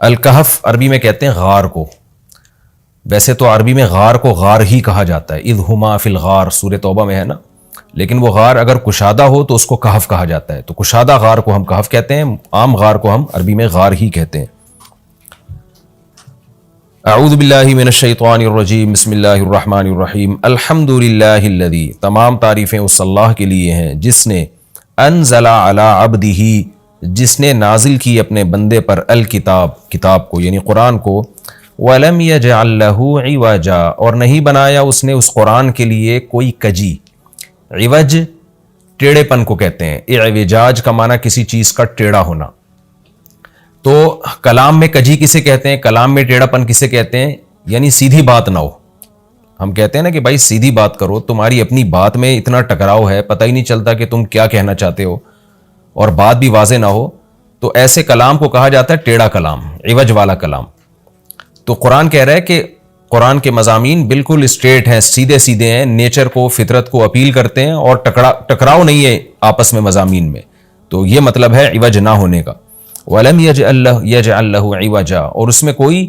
الکہف عربی میں کہتے ہیں غار کو. ویسے تو عربی میں غار کو غار ہی کہا جاتا ہے، اذ ہما فی الغار سورہ توبہ میں ہے نا، لیکن وہ غار اگر کشادہ ہو تو اس کو کہف کہا جاتا ہے. تو کشادہ غار کو ہم کہف کہتے ہیں، عام غار کو ہم عربی میں غار ہی کہتے ہیں. اعوذ باللہ من الشیطان الرجیم، بسم اللہ الرحمن الرحیم. الحمد للہ الذی، تمام تعریفیں اس اللہ کے لیے ہیں جس نے انزل علی عبدہ، جس نے نازل کی اپنے بندے پر الکتاب، کتاب کو یعنی قرآن کو، وَلَمْ يَجْعَلْ لَهُ عِوَجًا، اور نہیں بنایا اس نے اس قرآن کے لیے کوئی کجی. عوج ٹیڑھے پن کو کہتے ہیں. اعوجاج کا معنی کسی چیز کا ٹیڑھا ہونا. تو کلام میں کجی کسے کہتے ہیں، کلام میں ٹیڑھا پن کسے کہتے ہیں؟ یعنی سیدھی بات نہ ہو. ہم کہتے ہیں نا کہ بھائی سیدھی بات کرو، تمہاری اپنی بات میں اتنا ٹکراؤ ہے، پتہ ہی نہیں چلتا کہ تم کیا کہنا چاہتے ہو، اور بات بھی واضح نہ ہو، تو ایسے کلام کو کہا جاتا ہے ٹیڑھا کلام، عوج والا کلام. تو قرآن کہہ رہا ہے کہ قرآن کے مضامین بالکل اسٹریٹ ہیں، سیدھے سیدھے ہیں، نیچر کو، فطرت کو اپیل کرتے ہیں، اور ٹکراؤ نہیں ہے آپس میں مضامین میں. تو یہ مطلب ہے عوج نہ ہونے کا. وَلَمْ يَجْعَلْ لَهُ عِوَجًا، اور اس میں کوئی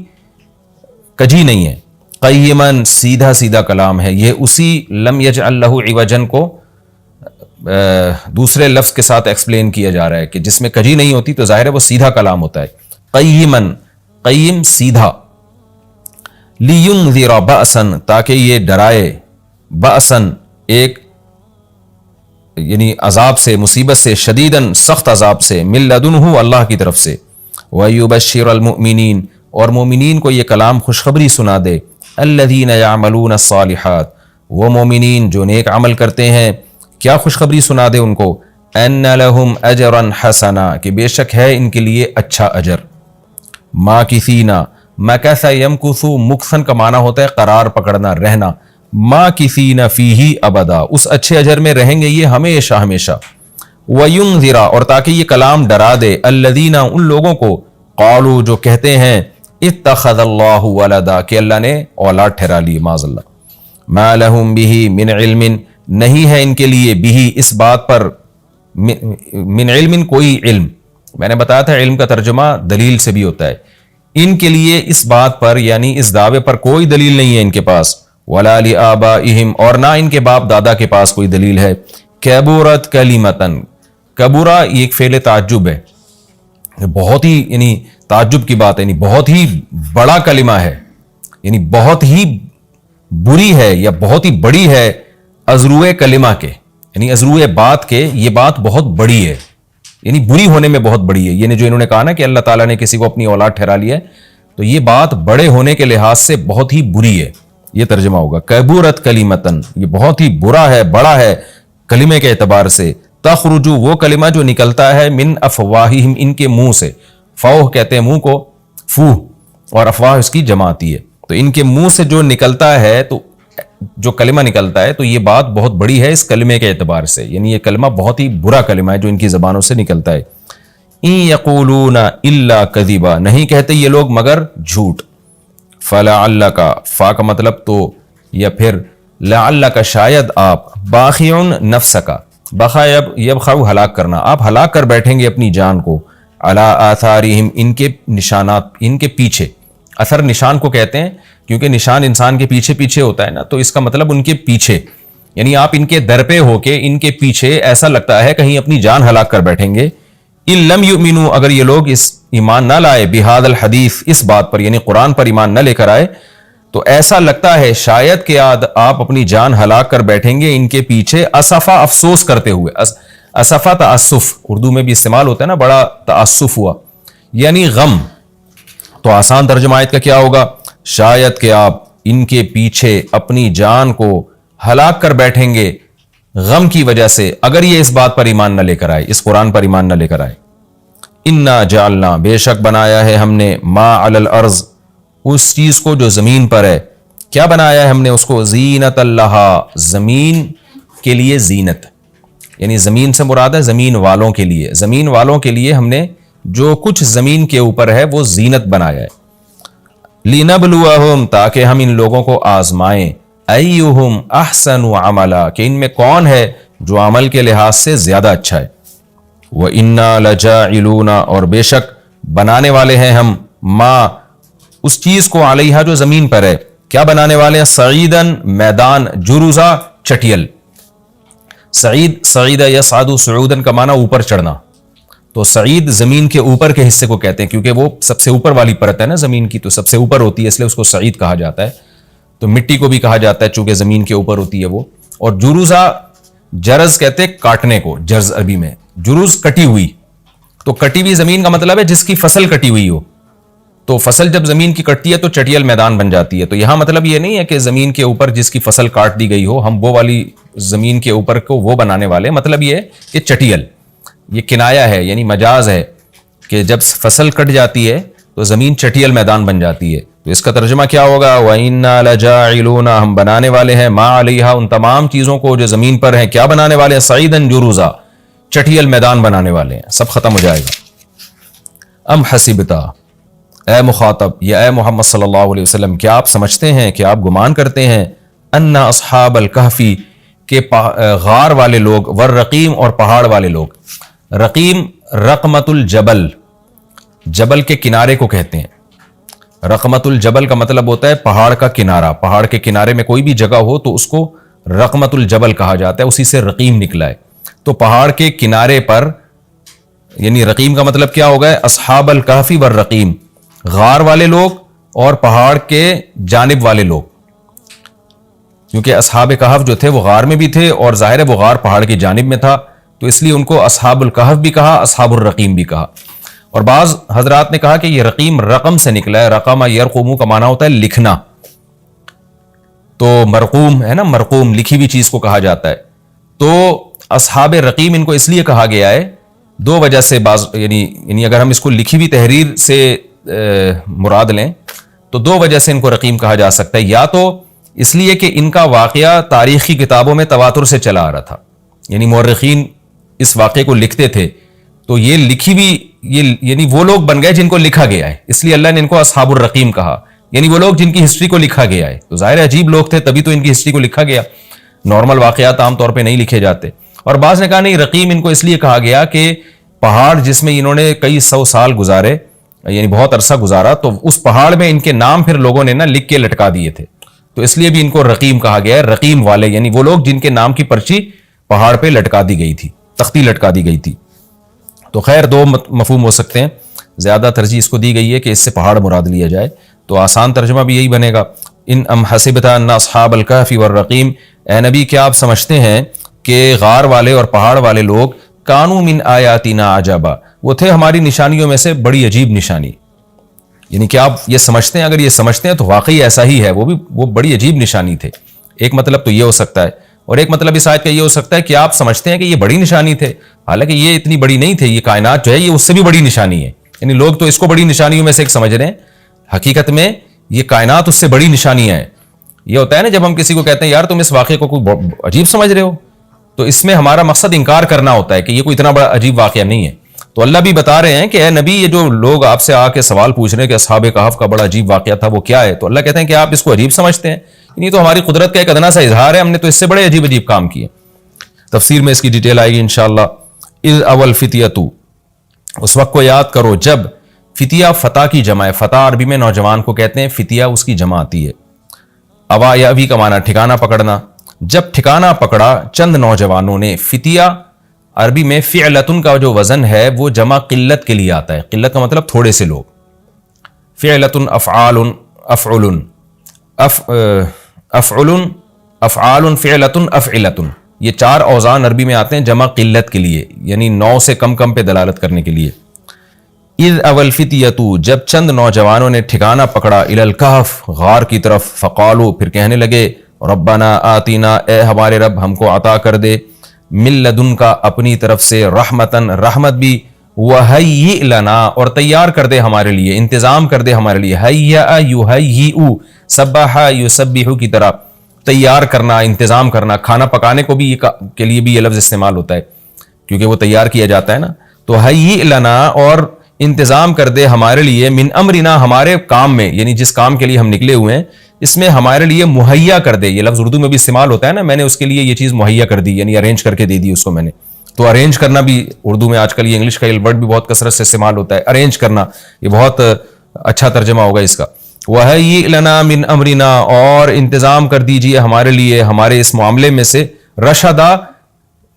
کجی نہیں ہے. قیماً، سیدھا سیدھا کلام ہے. یہ اسی لم یجعل لہ عوجا کو دوسرے لفظ کے ساتھ ایکسپلین کیا جا رہا ہے کہ جس میں کجی نہیں ہوتی تو ظاہر ہے وہ سیدھا کلام ہوتا ہے. قیماً، قیم سیدھا. لِيُنذِرَ بَأْسًا، تاکہ یہ ڈرائے، بأسًا ایک یعنی عذاب سے، مصیبت سے، شدیداً سخت عذاب سے، من لدنہ اللہ کی طرف سے. وَيُبَشِّرَ الْمُؤْمِنِينَ، اور مومنین کو یہ کلام خوشخبری سنا دے. الَّذِينَ يَعْمَلُونَ الصَّالِحَاتِ، وہ مومنین جو نیک عمل کرتے ہیں، کیا خوشخبری سنا دے ان کو؟ أَنَّ لَهُمْ أَجْرًا حَسَنًا، کہ بے شک ہے ان کے لیے اچھا اجر. مَاكِثِينَ، مَكَثَ يَمْكُثُ، مکثن کا معنی ہوتا ہے قرار پکڑنا، رہنا. مَاكِثِينَ فِيهِ أَبَدًا، اس اچھے اجر میں رہیں گے یہ ہمیشہ ہمیشہ. وَيُنذِرَ، اور تاکہ یہ کلام ڈرا دے، الَّذِينَ، ان لوگوں کو، قالوا جو کہتے ہیں، اتخذ اللہ ولدا، کہ اللہ نے اولاد ٹھہرا لی، معاذ اللہ. ما لہم بہ من علم، نہیں ہے ان کے لیے بہ اس بات پر، من علم کوئی علم. میں نے بتایا تھا علم کا ترجمہ دلیل سے بھی ہوتا ہے. ان کے لیے اس بات پر یعنی اس دعوے پر کوئی دلیل نہیں ہے ان کے پاس. ولا لآبائہم، اور نہ ان کے باپ دادا کے پاس کوئی دلیل ہے. کبورت کلمتن، کبورا یہ ایک فعل تعجب ہے، بہت ہی یعنی تعجب کی بات ہے، یعنی بہت ہی بڑا کلمہ ہے، یعنی بہت ہی بری ہے یا بہت ہی بڑی ہے. ازروع کلمہ کے یعنی ازروع بات کے، یہ بات بہت بڑی ہے، یعنی بری ہونے میں بہت بڑی ہے. یعنی جو انہوں نے کہا نا کہ اللہ تعالیٰ نے کسی کو اپنی اولاد ٹھہرا لیا ہے، تو یہ بات بڑے ہونے کے لحاظ سے بہت ہی بری ہے. یہ ترجمہ ہوگا کبورت کلمتن، یہ بہت ہی برا ہے، بڑا ہے کلمے کے اعتبار سے. تخرج، وہ کلمہ جو نکلتا ہے، من افواہہم، ان کے منہ سے. فوہ کہتے ہیں منہ کو، فوہ، اور افواہ اس کی جمع آتی ہے. تو ان کے منہ سے جو نکلتا ہے، تو جو کلمہ نکلتا ہے، تو یہ بات بہت بڑی ہے اس کلمے کے اعتبار سے، یعنی یہ کلمہ بہت ہی برا کلمہ ہے جو ان کی زبانوں سے نکلتا ہے. ان یقولون الا کذبا، نہیں کہتے یہ لوگ مگر جھوٹ. فلعلک، فا کا مطلب تو، یا پھر لعلک شاید آپ، باخع نفسک، بخا یبخع ہلاک کرنا، آپ ہلاک کر بیٹھیں گے اپنی جان کو، علی آثارہم، ان کے نشانات، ان کے پیچھے. اثر نشان کو کہتے ہیں کیونکہ نشان انسان کے پیچھے پیچھے ہوتا ہے نا، تو اس کا مطلب ان کے پیچھے، یعنی آپ ان کے در پہ ہو کے ان کے پیچھے ایسا لگتا ہے کہیں اپنی جان ہلاک کر بیٹھیں گے. ان لم یؤمنوا، اگر یہ لوگ اس ایمان نہ لائے، بہذا الحدیث، اس بات پر یعنی قرآن پر ایمان نہ لے کر آئے، تو ایسا لگتا ہے شاید کہ آپ اپنی جان ہلاک کر بیٹھیں گے ان کے پیچھے، اسفا، افسوس کرتے ہوئے. اسفا تاسف اردو میں بھی استعمال ہوتا ہے نا، بڑا تاسف ہوا یعنی غم. تو آسان ترجمہ آیت کا کیا ہوگا؟ شاید کہ آپ ان کے پیچھے اپنی جان کو ہلاک کر بیٹھیں گے غم کی وجہ سے، اگر یہ اس بات پر ایمان نہ لے کر آئے، اس قرآن پر ایمان نہ لے کر آئے. انا جعلنا، بے شک بنایا ہے ہم نے، ما علی الارض، اس چیز کو جو زمین پر ہے، کیا بنایا ہے ہم نے اس کو؟ زینت لہا، زمین کے لیے زینت، یعنی زمین سے مراد ہے زمین والوں کے لیے، زمین والوں کے لیے ہم نے جو کچھ زمین کے اوپر ہے وہ زینت بنایا ہے. لنبلوہم، تاکہ ہم ان لوگوں کو آزمائیں، ایہم احسن عملا، کہ ان میں کون ہے جو عمل کے لحاظ سے زیادہ اچھا ہے. وَإِنَّا لَجَاعِلُونَ، اور بے شک بنانے والے ہیں ہم، ما اس چیز کو علیہا جو زمین پر ہے. کیا بنانے والے ہیں؟ سعیدن میدان، جرزا چٹیل. سعید یصعد صعودن کا معنی اوپر چڑھنا. تو سعید زمین کے اوپر کے حصے کو کہتے ہیں کیونکہ وہ سب سے اوپر والی پرت ہے نا زمین کی، تو سب سے اوپر ہوتی ہے اس لیے اس کو سعید کہا جاتا ہے. تو مٹی کو بھی کہا جاتا ہے چونکہ زمین کے اوپر ہوتی ہے وہ. اور جروزا جرز کہتے ہیں کاٹنے کو، جرز عربی میں. جروز کٹی ہوئی، تو کٹی ہوئی زمین کا مطلب ہے جس کی فصل کٹی ہوئی ہو. تو فصل جب زمین کی کٹتی ہے تو چٹیل میدان بن جاتی ہے. تو یہاں مطلب یہ نہیں ہے کہ زمین کے اوپر جس کی فصل کاٹ دی گئی ہو ہم وہ والی زمین کے اوپر کو وہ بنانے والے. مطلب یہ ہے کہ چٹیل، یہ کنایا ہے یعنی مجاز ہے کہ جب فصل کٹ جاتی ہے تو زمین چٹیل میدان بن جاتی ہے. تو اس کا ترجمہ کیا ہوگا؟ وَإِنَّا لَجَاعِلُونَ ہم بنانے والے ہیں ما علیہا ان تمام چیزوں کو جو زمین پر ہیں. کیا بنانے والے ہیں؟ سعیدن جروزا چٹیل میدان بنانے والے ہیں. سب ختم ہو جائے گا. ام حسبتا، اے مخاطب یا اے محمد صلی اللہ علیہ وسلم، کیا آپ سمجھتے ہیں کہ آپ گمان کرتے ہیں ان اصحاب الکہفی کہ غار والے لوگ، والرقیم اور پہاڑ والے لوگ. رقیم رقمت الجبل، جبل کے کنارے کو کہتے ہیں. رقمت الجبل کا مطلب ہوتا ہے پہاڑ کا کنارہ. پہاڑ کے کنارے میں کوئی بھی جگہ ہو تو اس کو رقمت الجبل کہا جاتا ہے، اسی سے رقیم نکلا ہے. تو پہاڑ کے کنارے پر یعنی رقیم کا مطلب کیا ہوگا؟ اصحاب الکہفی والرقیم، غار والے لوگ اور پہاڑ کے جانب والے لوگ. کیونکہ اصحاب کہف جو تھے وہ غار میں بھی تھے اور ظاہر ہے وہ غار پہاڑ کی جانب میں تھا، تو اس لیے ان کو اصحاب الکہف بھی کہا، اصحاب الرقیم بھی کہا. اور بعض حضرات نے کہا کہ یہ رقیم رقم سے نکلا ہے. رقم یرقوم کا معنی ہوتا ہے لکھنا. تو مرقوم ہے نا، مرقوم لکھی ہوئی چیز کو کہا جاتا ہے. تو اصحاب رقیم ان کو اس لیے کہا گیا ہے دو وجہ سے. بعض یعنی اگر ہم اس کو لکھی ہوئی تحریر سے مراد لیں تو دو وجہ سے ان کو رقیم کہا جا سکتا ہے. یا تو اس لیے کہ ان کا واقعہ تاریخی کتابوں میں تواتر سے چلا آ رہا تھا، یعنی مورخین اس واقعے کو لکھتے تھے، تو یہ لکھی ہوئی یعنی وہ لوگ بن گئے جن کو لکھا گیا ہے، اس لیے اللہ نے ان کو اصحاب الرقیم کہا، یعنی وہ لوگ جن کی ہسٹری کو لکھا گیا ہے. تو ظاہر عجیب لوگ تھے تبھی تو ان کی ہسٹری کو لکھا گیا. نارمل واقعات عام طور پہ نہیں لکھے جاتے. اور بعض نے کہا نہیں، رقیم ان کو اس لیے کہا گیا کہ پہاڑ جس میں انہوں نے کئی سو سال گزارے، یعنی بہت عرصہ گزارا، تو اس پہاڑ میں ان کے نام پھر لوگوں نے نا لکھ کے لٹکا دیے تھے، تو اس لیے بھی ان کو رقیم کہا گیا ہے. رقیم والے یعنی وہ لوگ جن کے نام کی پرچی پہاڑ پہ لٹکا دی گئی تھی، تختی لٹکا دی گئی تھی. تو خیر دو مفہوم ہو سکتے ہیں، زیادہ ترجیح اس کو دی گئی ہے کہ اس سے پہاڑ مراد لیا جائے، تو آسان ترجمہ بھی یہی بنے گا. ان ام حسبت ان اصحاب الکہف والرقیم، اے نبی کیا آپ سمجھتے ہیں کہ غار والے اور پہاڑ والے لوگ کانوا من آیاتنا عجبا، وہ تھے ہماری نشانیوں میں سے بڑی عجیب نشانی. یعنی کہ آپ یہ سمجھتے ہیں، اگر یہ سمجھتے ہیں تو واقعی ایسا ہی ہے، وہ بڑی عجیب نشانی تھے. ایک مطلب تو یہ ہو سکتا ہے، اور ایک مطلب اس آیت کا یہ ہو سکتا ہے کہ آپ سمجھتے ہیں کہ یہ بڑی نشانی تھے، حالانکہ یہ اتنی بڑی نہیں تھے. یہ کائنات جو ہے یہ اس سے بھی بڑی نشانی ہے. یعنی لوگ تو اس کو بڑی نشانیوں میں سے ایک سمجھ رہے ہیں، حقیقت میں یہ کائنات اس سے بڑی نشانیاں ہیں. یہ ہوتا ہے نا جب ہم کسی کو کہتے ہیں یار تم اس واقعے کو کوئی عجیب سمجھ رہے ہو، تو اس میں ہمارا مقصد انکار کرنا ہوتا ہے کہ یہ کوئی اتنا بڑا عجیب واقعہ نہیں ہے. تو اللہ بھی بتا رہے ہیں کہ اے نبی، یہ جو لوگ آپ سے آ کے سوال پوچھ رہے ہیں کہ اصحاب کہف کا بڑا عجیب واقعہ تھا وہ کیا ہے، تو اللہ کہتے ہیں کہ آپ اس کو عجیب سمجھتے ہیں، یہ تو ہماری قدرت کا ایک ادنا سا اظہار ہے، ہم نے تو اس سے بڑے عجیب عجیب کام کیے. تفسیر میں اس کی ڈیٹیل آئے گی انشاءاللہ. اذ اول فتیتو، اس وقت کو یاد کرو جب، فتیہ فتح کی جمع ہے، فتح عربی میں نوجوان کو کہتے ہیں، فتیہ اس کی جمع آتی ہے. اوا یا ابھی کا معنی ٹھکانہ پکڑنا، جب ٹھکانہ پکڑا چند نوجوانوں نے. فتیہ عربی میں فعلتن کا جو وزن ہے وہ جمع قلت کے لیے آتا ہے، قلت کا مطلب تھوڑے سے لوگ. فعلتن افعال افعل افعل افعال فعلتن افعلتن، یہ چار اوزان عربی میں آتے ہیں جمع قلت کے لیے، یعنی 9 سے کم پہ دلالت کرنے کے لیے. اذ اول فتیتو، جب چند نوجوانوں نے ٹھکانہ پکڑا، الی الکہف، غار کی طرف، فقالو، پھر کہنے لگے، ربنا آتینا، اے ہمارے رب ہم کو عطا کر دے، من لدن کا اپنی طرف سے، رحمتن رحمت بھی، وہیئ لنا اور تیار کر دے ہمارے لیے، انتظام کر دے ہمارے لیے. ہیئ یہیئ، سبح یسبح کی طرح، تیار کرنا، انتظام کرنا. کھانا پکانے کو بھی کے لیے بھی یہ لفظ استعمال ہوتا ہے کیونکہ وہ تیار کیا جاتا ہے نا. تو ہیئ لنا، اور انتظام کر دے ہمارے لیے، من امرنا، ہمارے کام میں، یعنی جس کام کے لیے ہم نکلے ہوئے ہیں اس میں ہمارے لیے مہیا کر دے. یہ لفظ اردو میں بھی استعمال ہوتا ہے نا، میں نے اس کے لیے یہ چیز مہیا کر دی، یعنی ارینج کر کے دے دی اس کو میں نے. تو ارینج کرنا بھی اردو میں آج کل یہ انگلش کا ورڈ بھی بہت کثرت سے استعمال ہوتا ہے، ارینج کرنا. یہ بہت اچھا ترجمہ ہوگا اس کا، وَهَيِّئْ لَنَا مِنْ أَمْرِنَا، اور انتظام کر دیجئے ہمارے لیے ہمارے اس معاملے میں سے رشدا،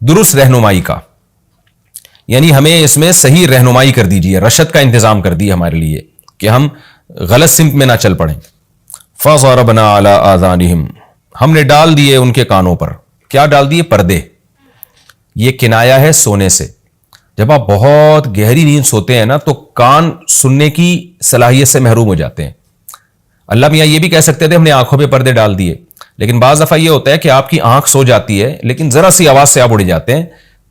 درست رہنمائی کا، یعنی ہمیں اس میں صحیح رہنمائی کر دیجئے، رشد کا انتظام کر دیے ہمارے لیے کہ ہم غلط سمت میں نہ چل پڑیں۔ فَضَرَبْنَا عَلَىٰ آذَانِهِمْ، ہم نے ڈال دیے ان کے کانوں پر، کیا ڈال دیے؟ پردے۔ یہ کنایا ہے سونے سے۔ جب آپ بہت گہری نیند سوتے ہیں نا تو کان سننے کی صلاحیت سے محروم ہو جاتے ہیں۔ اللہ میاں یہ بھی کہہ سکتے تھے ہم نے آنکھوں پہ پردے ڈال دیے، لیکن بعض دفعہ یہ ہوتا ہے کہ آپ کی آنکھ سو جاتی ہے لیکن ذرا سی آواز سے آپ اڑ جاتے ہیں،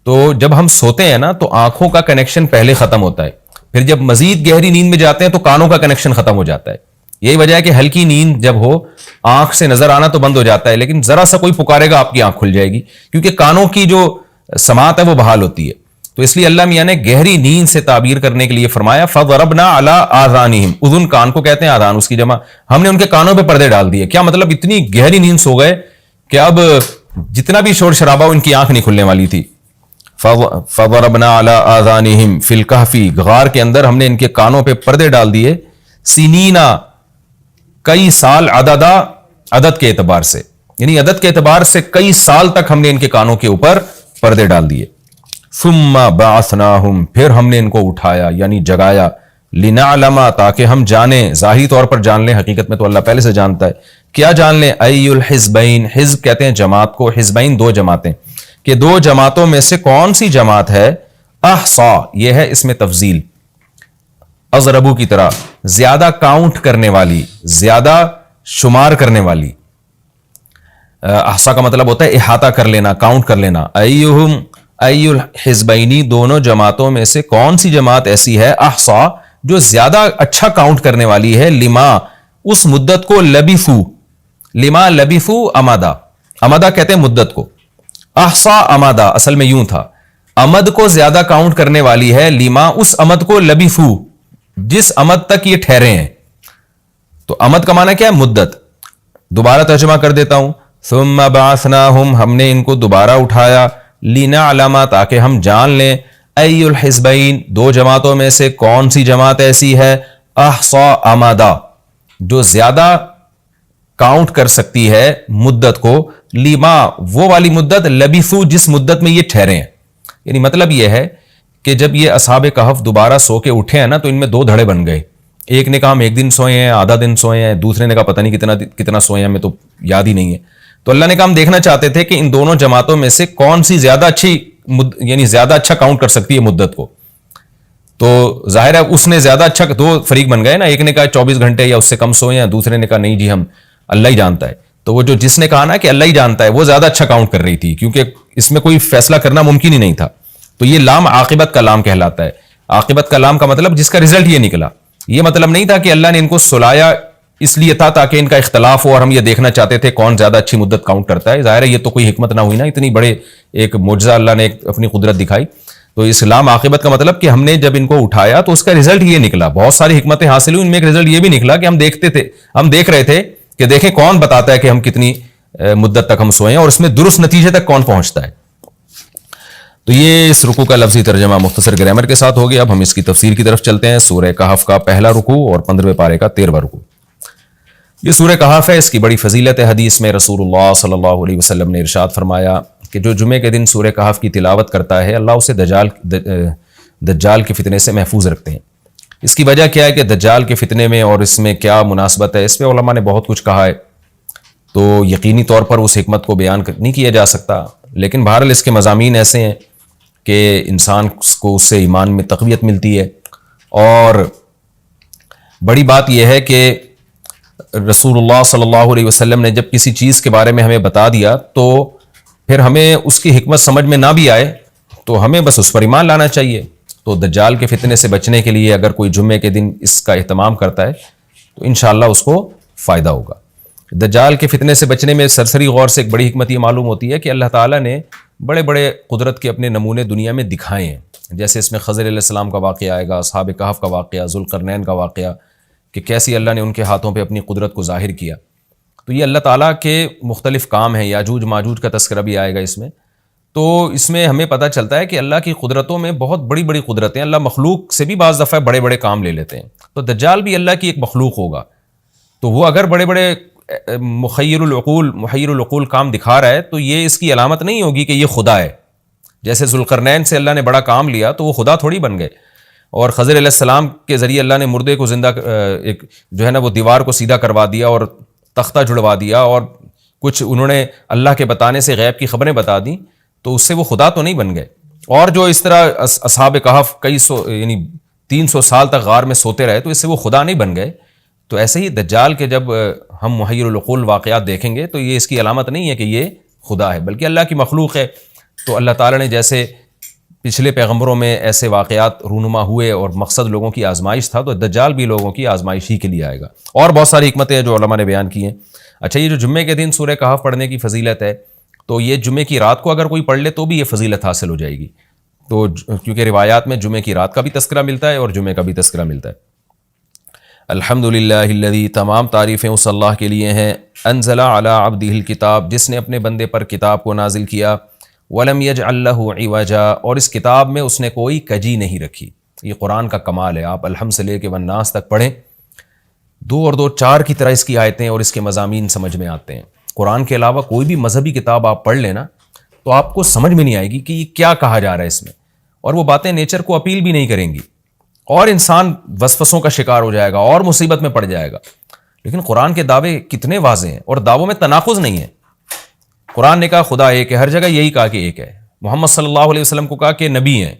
تو جب ہم سوتے ہیں نا تو آنکھوں کا کنیکشن پہلے ختم ہوتا ہے، پھر جب مزید گہری نیند میں جاتے ہیں تو کانوں کا کنیکشن ختم ہو جاتا ہے۔ یہی وجہ ہے کہ ہلکی نیند جب ہو آنکھ سے نظر آنا تو بند ہو جاتا ہے، لیکن ذرا سا کوئی پکارے گا آپ کی آنکھ کھل جائے گی، کیونکہ کانوں کی جو سماعت ہے وہ بحال ہوتی ہے۔ تو اس لیے اللہ میاں نے گہری نیند سے تعبیر کرنے کے لیے فرمایا فَضَرَبْنَا عَلَىٰ آذَانِهِمْ، اذن کان کو کہتے ہیں، آذان اس کی جمع، ہم نے ان کے کانوں پہ پردے ڈال دیے۔ کیا مطلب؟ اتنی گہری نیند سو گئے کہ اب جتنا بھی شور شرابہ ان کی آنکھ نہیں کھلنے والی تھی۔ فَضَرَبْنَا عَلَىٰ آذَانِهِمْ فِي الْكَهْفِ، غار کے اندر ہم نے ان کے کانوں پہ پردے ڈال دیے، سنینا، کئی سال، عددا، عدد کے اعتبار سے، یعنی عدد کے اعتبار سے کئی سال تک ہم نے ان کے کانوں کے اوپر پردے ڈال دیے۔ ثم بعثناہم، پھر ہم نے ان کو اٹھایا یعنی جگایا، لنعلم، تاکہ ہم جانیں، ظاہری طور پر جان لیں، حقیقت میں تو اللہ پہلے سے جانتا ہے، کیا جان لیں؟ ای الحزبین، حزب کہتے ہیں جماعت کو، حزبین دو جماعتیں، کہ دو جماعتوں میں سے کون سی جماعت ہے احصا، یہ ہے اس میں تفضیل، اضربو کی طرح، زیادہ کاؤنٹ کرنے والی، زیادہ شمار کرنے والی۔ احصا کا مطلب ہوتا ہے احاطہ کر لینا، کاؤنٹ کر لینا۔ ایہم ای الحزبینی، دونوں جماعتوں میں سے کون سی جماعت ایسی ہے احصا، جو زیادہ اچھا کاؤنٹ کرنے والی ہے، لما، اس مدت کو، لبثو، لما لبثو امدا، امدا کہتے ہیں مدت کو، احصا امدا اصل میں یوں تھا، امد کو زیادہ کاؤنٹ کرنے والی ہے، لما، اس امد کو، لبثو، جس امد تک یہ ٹھہرے ہیں۔ تو امد کا معنی کیا ہے؟ مدت۔ دوبارہ ترجمہ کر دیتا ہوں، ثم بعثناہم، ہم نے ان کو دوبارہ اٹھایا، لنعلم، تاکہ ہم جان لیں، ای الحزبین، دو جماعتوں میں سے کون سی جماعت ایسی ہے احصا امدا، جو زیادہ کاؤنٹ کر سکتی ہے مدت کو، لما، وہ والی مدت، لبثو، جس مدت میں یہ ٹھہرے ہیں۔ یعنی مطلب یہ ہے کہ جب یہ اصحاب کہف دوبارہ سو کے اٹھے ہیں نا تو ان میں دو دھڑے بن گئے، ایک نے کہا ہم ایک دن سوئے ہیں، آدھا دن سوئے ہیں، دوسرے نے کہا پتہ نہیں کتنا سوئے ہیں، ہمیں تو یاد ہی نہیں ہے۔ تو اللہ نے کہا ہم دیکھنا چاہتے تھے کہ ان دونوں جماعتوں میں سے کون سی زیادہ اچھی، یعنی زیادہ اچھا کاؤنٹ کر سکتی ہے مدت کو۔ تو ظاہر ہے اس نے زیادہ اچھا، دو فریق بن گئے نا، ایک نے کہا 24 گھنٹے یا اس سے کم سوئے ہیں، دوسرے نے کہا نہیں جی ہم، اللہ ہی جانتا ہے۔ تو وہ جو جس نے کہا نا کہ اللہ ہی جانتا ہے، وہ زیادہ اچھا کاؤنٹ کر رہی تھی، کیونکہ اس میں کوئی فیصلہ کرنا ممکن ہی نہیں تھا۔ تو یہ لام عاقبت کا لام کہلاتا ہے۔ عاقبت کا لام کا مطلب جس کا رزلٹ یہ نکلا، یہ مطلب نہیں تھا کہ اللہ نے ان کو سلایا اس لیے تھا تاکہ ان کا اختلاف ہو اور ہم یہ دیکھنا چاہتے تھے کون زیادہ اچھی مدت کاؤنٹ کرتا ہے۔ ظاہر ہے یہ تو کوئی حکمت نہ ہوئی نا، اتنی بڑے ایک معجزہ اللہ نے اپنی قدرت دکھائی۔ تو اسلام عاقبت کا مطلب کہ ہم نے جب ان کو اٹھایا تو اس کا رزلٹ یہ نکلا، بہت ساری حکمتیں حاصل ہوئی، ان میں ایک رزلٹ یہ بھی نکلا کہ ہم دیکھ رہے تھے کہ دیکھیں کون بتاتا ہے کہ ہم کتنی مدت تک ہم سوئیں اور اس میں درست نتیجے تک کون پہنچتا ہے۔ تو یہ اس رکوع کا لفظی ترجمہ مختصر گرامر کے ساتھ ہو گیا۔ اب ہم اس کی تفسیر کی طرف چلتے ہیں۔ سورہ کہف کا پہلا رکوع اور 15ویں پارے کا 13واں رکوع۔ یہ سورہ کہف ہے، اس کی بڑی فضیلت ہے۔ حدیث میں رسول اللہ صلی اللہ علیہ وسلم نے ارشاد فرمایا کہ جو جمعے کے دن سورہ کہف کی تلاوت کرتا ہے اللہ اسے دجال کے فتنے سے محفوظ رکھتے ہیں۔ اس کی وجہ کیا ہے کہ دجال کے فتنے میں اور اس میں کیا مناسبت ہے، اس پہ علماء نے بہت کچھ کہا ہے، تو یقینی طور پر اس حکمت کو بیان نہیں کیا جا سکتا، لیکن بہرحال اس کے مضامین ایسے ہیں کہ انسان کو اس سے ایمان میں تقویت ملتی ہے۔ اور بڑی بات یہ ہے کہ رسول اللہ صلی اللہ علیہ وسلم نے جب کسی چیز کے بارے میں ہمیں بتا دیا تو پھر ہمیں اس کی حکمت سمجھ میں نہ بھی آئے تو ہمیں بس اس پر ایمان لانا چاہیے۔ تو دجال کے فتنے سے بچنے کے لیے اگر کوئی جمعے کے دن اس کا اہتمام کرتا ہے تو انشاءاللہ اس کو فائدہ ہوگا۔ دجال کے فتنے سے بچنے میں سرسری غور سے ایک بڑی حکمت یہ معلوم ہوتی ہے کہ اللہ تعالیٰ نے بڑے بڑے قدرت کے اپنے نمونے دنیا میں دکھائے ہیں، جیسے اس میں خضر علیہ السلام کا واقعہ آئے گا، اصحاب کہف کا واقعہ، ذوالقرنین کا واقعہ، کہ کیسی اللہ نے ان کے ہاتھوں پہ اپنی قدرت کو ظاہر کیا۔ تو یہ اللہ تعالیٰ کے مختلف کام ہیں، یاجوج ماجوج کا تذکرہ بھی آئے گا اس میں۔ تو اس میں ہمیں پتہ چلتا ہے کہ اللہ کی قدرتوں میں بہت بڑی بڑی قدرتیں، اللہ مخلوق سے بھی بعض دفعہ بڑے بڑے کام لے لیتے ہیں۔ تو دجال بھی اللہ کی ایک مخلوق ہوگا. تو وہ اگر بڑے بڑے محیر العقول کام دکھا رہا ہے تو یہ اس کی علامت نہیں ہوگی کہ یہ خدا ہے. جیسے ذوالقرنین سے اللہ نے بڑا کام لیا تو وہ خدا تھوڑی بن گئے, اور خضر علیہ السلام کے ذریعے اللہ نے مردے کو زندہ ایک جو ہے نا وہ دیوار کو سیدھا کروا دیا اور تختہ جڑوا دیا, اور کچھ انہوں نے اللہ کے بتانے سے غیب کی خبریں بتا دیں, تو اس سے وہ خدا تو نہیں بن گئے. اور جو اس طرح اصحاب کہف کئی سو یعنی 300 سال تک غار میں سوتے رہے, تو اس سے وہ خدا نہیں بن گئے. تو ایسے ہی دجال کے جب ہم محیر العقول واقعات دیکھیں گے تو یہ اس کی علامت نہیں ہے کہ یہ خدا ہے, بلکہ اللہ کی مخلوق ہے. تو اللہ تعالیٰ نے جیسے پچھلے پیغمبروں میں ایسے واقعات رونما ہوئے اور مقصد لوگوں کی آزمائش تھا, تو دجال بھی لوگوں کی آزمائش ہی کے لیے آئے گا. اور بہت ساری حکمتیں ہیں جو علماء نے بیان کی ہیں. اچھا, یہ جو جمعے کے دن سورہ کہف پڑھنے کی فضیلت ہے, تو یہ جمعے کی رات کو اگر کوئی پڑھ لے تو بھی یہ فضیلت حاصل ہو جائے گی. تو کیونکہ روایات میں جمعے کی رات کا بھی تذکرہ ملتا ہے اور جمعے کا بھی تذکرہ ملتا ہے. الحمدللہ الذی, تمام تعریفیں اس اللہ کے لیے ہیں, انزل علی عبدہ الکتاب, جس نے اپنے بندے پر کتاب کو نازل کیا, ولم یجعل لہ عوجا, اور اس کتاب میں اس نے کوئی کجی نہیں رکھی. یہ قرآن کا کمال ہے. آپ الحمد سے لے کے والناس تک پڑھیں, 2 اور 2 4 کی طرح اس کی آیتیں اور اس کے مضامین سمجھ میں آتے ہیں. قرآن کے علاوہ کوئی بھی مذہبی کتاب آپ پڑھ لینا تو آپ کو سمجھ میں نہیں آئے گی کہ یہ کیا کہا جا رہا ہے اس میں, اور وہ باتیں نیچر کو اپیل بھی نہیں کریں گی, اور انسان وسوسوں کا شکار ہو جائے گا اور مصیبت میں پڑ جائے گا. لیکن قرآن کے دعوے کتنے واضح ہیں, اور دعووں میں تناقض نہیں ہے. قرآن نے کہا خدا ایک ہے, ہر جگہ یہی کہا کہ ایک ہے. محمد صلی اللہ علیہ وسلم کو کہا کہ نبی ہیں,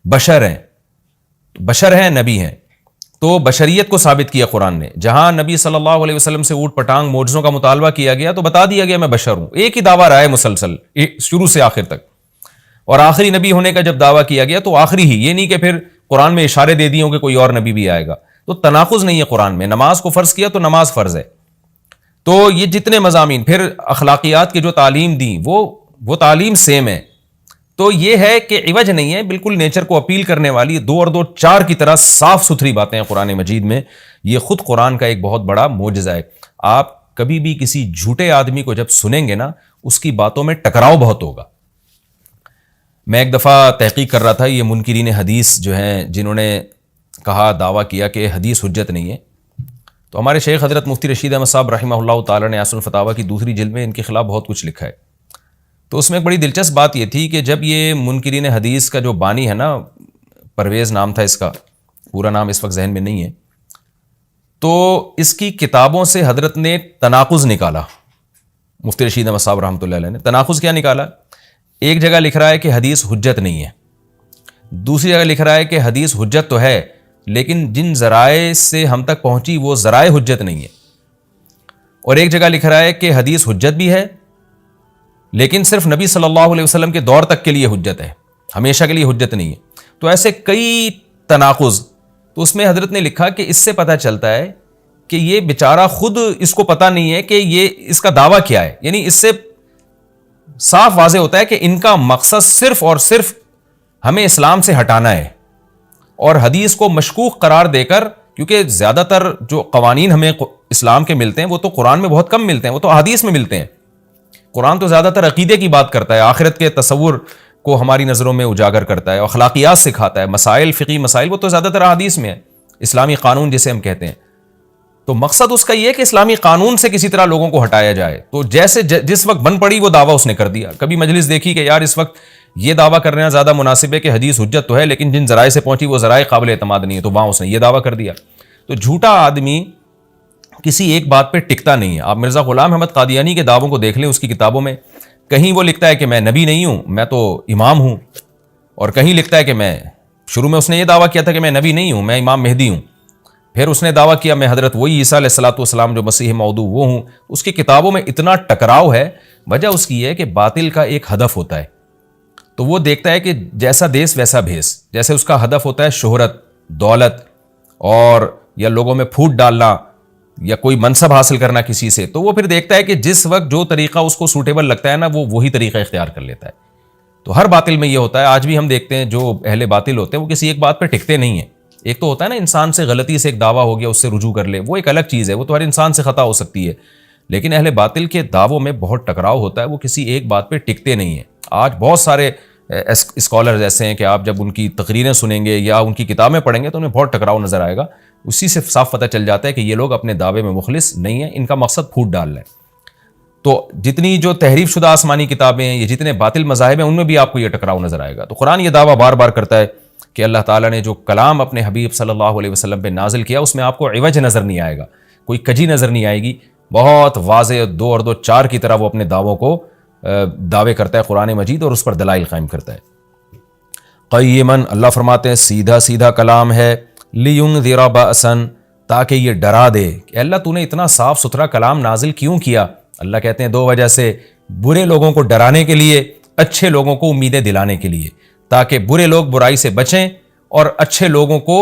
بشر ہیں نبی ہیں. تو بشریت کو ثابت کیا قرآن نے. جہاں نبی صلی اللہ علیہ وسلم سے اوٹ پٹانگ معجزوں کا مطالبہ کیا گیا تو بتا دیا گیا میں بشر ہوں. ایک ہی دعویٰ رہا ہے مسلسل شروع سے آخر تک, اور آخری نبی ہونے کا جب دعویٰ کیا گیا تو آخری ہی, یہ نہیں کہ پھر قرآن میں اشارے دے دیے ہوں کہ کوئی اور نبی بھی آئے گا. تو تناقض نہیں ہے قرآن میں. نماز کو فرض کیا تو نماز فرض ہے. تو یہ جتنے مضامین, پھر اخلاقیات کی جو تعلیم دی وہ تعلیم سیم ہے. تو یہ ہے کہ عوج نہیں ہے, بالکل نیچر کو اپیل کرنے والی 2 اور 2 4 کی طرح صاف ستھری باتیں ہیں قرآن مجید میں. یہ خود قرآن کا ایک بہت بڑا معجزہ ہے. آپ کبھی بھی کسی جھوٹے آدمی کو جب سنیں گے نا, اس کی باتوں میں ٹکراؤ بہت ہوگا. میں ایک دفعہ تحقیق کر رہا تھا, یہ منکرین حدیث جو ہیں جنہوں نے کہا دعویٰ کیا کہ حدیث حجت نہیں ہے, تو ہمارے شیخ حضرت مفتی رشید احمد صاحب رحمہ اللہ تعالیٰ نے اصل الفتاویٰ کی 2 جلد میں ان کے خلاف بہت کچھ لکھا ہے. تو اس میں ایک بڑی دلچسپ بات یہ تھی کہ جب یہ منکرین حدیث کا جو بانی ہے نا, پرویز نام تھا اس کا, پورا نام اس وقت ذہن میں نہیں ہے, تو اس کی کتابوں سے حضرت نے تناقض نکالا. مفتی رشید احمد صاحب رحمۃ اللہ علیہ نے تناقض کیا نکالا؟ ایک جگہ لکھ رہا ہے کہ حدیث حجت نہیں ہے, دوسری جگہ لکھ رہا ہے کہ حدیث حجت تو ہے لیکن جن ذرائع سے ہم تک پہنچی وہ ذرائع حجت نہیں ہے, اور ایک جگہ لکھ رہا ہے کہ حدیث حجت بھی ہے لیکن صرف نبی صلی اللہ علیہ وسلم کے دور تک کے لیے حجت ہے, ہمیشہ کے لیے حجت نہیں ہے. تو ایسے کئی تناقض. تو اس میں حضرت نے لکھا کہ اس سے پتہ چلتا ہے کہ یہ بیچارہ خود اس کو پتہ نہیں ہے کہ یہ اس کا دعویٰ کیا ہے. یعنی اس سے صاف واضح ہوتا ہے کہ ان کا مقصد صرف اور صرف ہمیں اسلام سے ہٹانا ہے, اور حدیث کو مشکوک قرار دے کر, کیونکہ زیادہ تر جو قوانین ہمیں اسلام کے ملتے ہیں وہ تو قرآن میں بہت کم ملتے ہیں, وہ تو حدیث میں ملتے ہیں. قرآن تو زیادہ تر عقیدے کی بات کرتا ہے, آخرت کے تصور کو ہماری نظروں میں اجاگر کرتا ہے, اخلاقیات سکھاتا ہے, مسائل فقہی مسائل وہ تو زیادہ تر حدیث میں ہے, اسلامی قانون جسے ہم کہتے ہیں. تو مقصد اس کا یہ ہے کہ اسلامی قانون سے کسی طرح لوگوں کو ہٹایا جائے. تو جیسے جس وقت بن پڑی وہ دعویٰ اس نے کر دیا. کبھی مجلس دیکھی کہ یار اس وقت یہ دعویٰ کرنا زیادہ مناسب ہے کہ حدیث حجت تو ہے لیکن جن ذرائع سے پہنچی وہ ذرائع قابل اعتماد نہیں ہے, تو وہاں اس نے یہ دعویٰ کر دیا. تو جھوٹا آدمی کسی ایک بات پہ ٹکتا نہیں ہے. آپ مرزا غلام احمد قادیانی کے دعووں کو دیکھ لیں, اس کی کتابوں میں کہیں وہ لکھتا ہے کہ میں نبی نہیں ہوں, میں تو امام ہوں, اور کہیں لکھتا ہے کہ میں شروع میں اس نے یہ دعویٰ کیا تھا کہ میں نبی نہیں ہوں, میں امام مہدی ہوں. پھر اس نے دعویٰ کیا میں حضرت وہی عیسیٰ علیہ الصلوۃ والسلام جو مسیح موعود وہ ہوں. اس کی کتابوں میں اتنا ٹکراؤ ہے. وجہ اس کی ہے کہ باطل کا ایک ہدف ہوتا ہے, تو وہ دیکھتا ہے کہ جیسا دیس ویسا بھیس. جیسے اس کا ہدف ہوتا ہے شہرت, دولت, اور یا لوگوں میں پھوٹ ڈالنا یا کوئی منصب حاصل کرنا کسی سے, تو وہ پھر دیکھتا ہے کہ جس وقت جو طریقہ اس کو سوٹیبل لگتا ہے نا وہ وہی طریقہ اختیار کر لیتا ہے. تو ہر باطل میں یہ ہوتا ہے. آج بھی ہم دیکھتے ہیں جو اہل باطل ہوتے ہیں وہ کسی ایک بات پہ ٹکتے نہیں ہیں. ایک تو ہوتا ہے نا انسان سے غلطی سے ایک دعویٰ ہو گیا اس سے رجوع کر لے, وہ ایک الگ چیز ہے, وہ تو ہر انسان سے خطا ہو سکتی ہے. لیکن اہل باطل کے دعووں میں بہت ٹکراؤ ہوتا ہے, وہ کسی ایک بات پہ ٹکتے نہیں ہیں. آج بہت سارے اسکالرز ایسے ہیں کہ آپ جب ان کی تقریریں سنیں گے یا ان کی کتابیں پڑھیں گے تو انہیں بہت ٹکراؤ نظر آئے گا. اسی سے صاف پتہ چل جاتا ہے کہ یہ لوگ اپنے دعوے میں مخلص نہیں ہیں، ان کا مقصد پھوٹ ڈالنا ہے۔ تو جتنی جو تحریف شدہ آسمانی کتابیں ہیں، یہ جتنے باطل مذاہب ہیں، ان میں بھی آپ کو یہ ٹکراؤ نظر آئے گا۔ تو قرآن یہ دعویٰ بار بار کرتا ہے کہ اللہ تعالیٰ نے جو کلام اپنے حبیب صلی اللہ علیہ وسلم پہ نازل کیا، اس میں آپ کو عوج نظر نہیں آئے گا، کوئی کجی نظر نہیں آئے گی، بہت واضح 2 اور 2 4 کی طرح وہ اپنے دعووں کو دعوے کرتا ہے قرآن مجید، اور اس پر دلائل قائم کرتا ہے۔ قیماً، اللہ فرماتے ہیں سیدھا سیدھا کلام ہے، لینذر بأسا، تاکہ یہ ڈرا دے کہ اللہ تو نے اتنا صاف ستھرا کلام نازل کیوں کیا؟ اللہ کہتے ہیں 2 وجہ سے، برے لوگوں کو ڈرانے کے لیے، اچھے لوگوں کو امیدیں دلانے کے لیے، تاکہ برے لوگ برائی سے بچیں اور اچھے لوگوں کو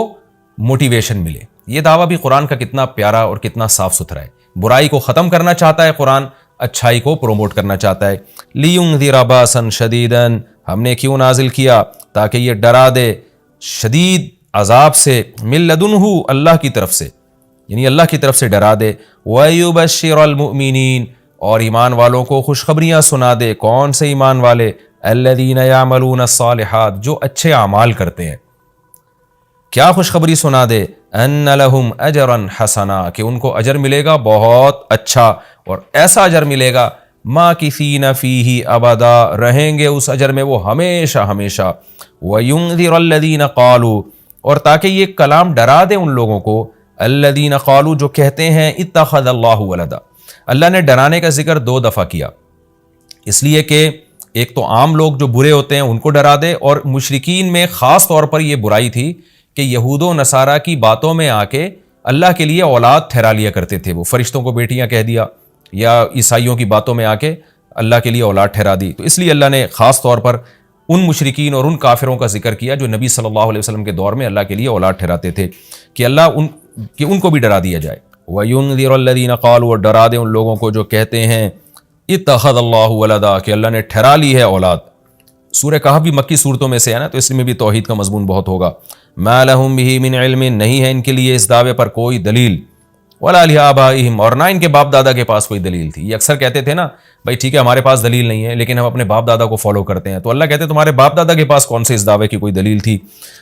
موٹیویشن ملے۔ یہ دعویٰ بھی قرآن کا کتنا پیارا اور کتنا صاف ستھرا ہے۔ برائی کو ختم کرنا چاہتا ہے قرآن، اچھائی کو پروموٹ کرنا چاہتا ہے۔ لینذر بأسا شدیدا، ہم نے کیوں نازل کیا؟ تاکہ یہ ڈرا دے شدید عذاب سے، من لدنہ، اللہ کی طرف سے، یعنی اللہ کی طرف سے ڈرا دے، وَيُبَشِّرَ الْمُؤْمِنِينَ، اور ایمان والوں کو خوشخبریاں سنا دے۔ کون سے ایمان والے؟ الَّذِينَ يَعْمَلُونَ الصَّالِحَاتِ، جو اچھے اعمال کرتے ہیں۔ کیا خوشخبری سنا دے؟ أَنَّ لَهُمْ أَجْرًا حَسَنًا، کہ ان کو اجر ملے گا بہت اچھا، اور ایسا اجر ملے گا مَاكِثِينَ فِيهِ أَبَدًا، رہیں گے اس اجر میں وہ ہمیشہ ہمیشہ۔ وَيُنذِرَ الَّذِينَ قَالُوا، اور تاکہ یہ کلام ڈرا دے ان لوگوں کو، الَّذِينَ قَالُوا، جو کہتے ہیں اتَّخَذَ اللَّهُ وَلَدًا۔ اللہ نے ڈرانے کا ذکر 2 دفعہ کیا، اس لیے کہ ایک تو عام لوگ جو برے ہوتے ہیں ان کو ڈرا دے، اور مشرکین میں خاص طور پر یہ برائی تھی کہ یہود و نصارہ کی باتوں میں آ کے اللہ کے لیے اولاد ٹھہرا لیا کرتے تھے، وہ فرشتوں کو بیٹیاں کہہ دیا، یا عیسائیوں کی باتوں میں آ کے اللہ کے لیے اولاد ٹھہرا دی۔ تو اس لیے اللہ نے خاص طور پر ان مشرکین اور ان کافروں کا ذکر کیا جو نبی صلی اللہ علیہ وسلم کے دور میں اللہ کے لیے اولاد ٹھہراتے تھے، کہ اللہ ان کو بھی ڈرا دیا جائے۔ وَيُنذِرَ الَّذِينَ قَالُوا، اور ڈرا دے ان لوگوں کو جو کہتے ہیں اتَّخَذَ اللَّهُ وَلَدًا، کہ اللہ نے ٹھہرا لی ہے اولاد۔ سورہ کہف بھی مکی صورتوں میں سے ہے نا، تو اس میں بھی توحید کا مضمون بہت ہوگا۔ مَا لَهُم بِهِ مِنْ عِلْمٍ، نہیں ہے ان کے لیے اس دعوے پر کوئی دلیل، وَلَا لِآبَائِهِمْ، اور نہ ان کے باپ دادا کے پاس کوئی دلیل تھی۔ یہ اکثر کہتے تھے نا بھائی ٹھیک ہے ہمارے پاس دلیل نہیں ہے لیکن ہم اپنے باپ دادا کو فالو کرتے ہیں، تو اللہ کہتے ہیں تمہارے باپ دادا کے پاس کون سے اس دعوے کی کوئی دلیل تھی؟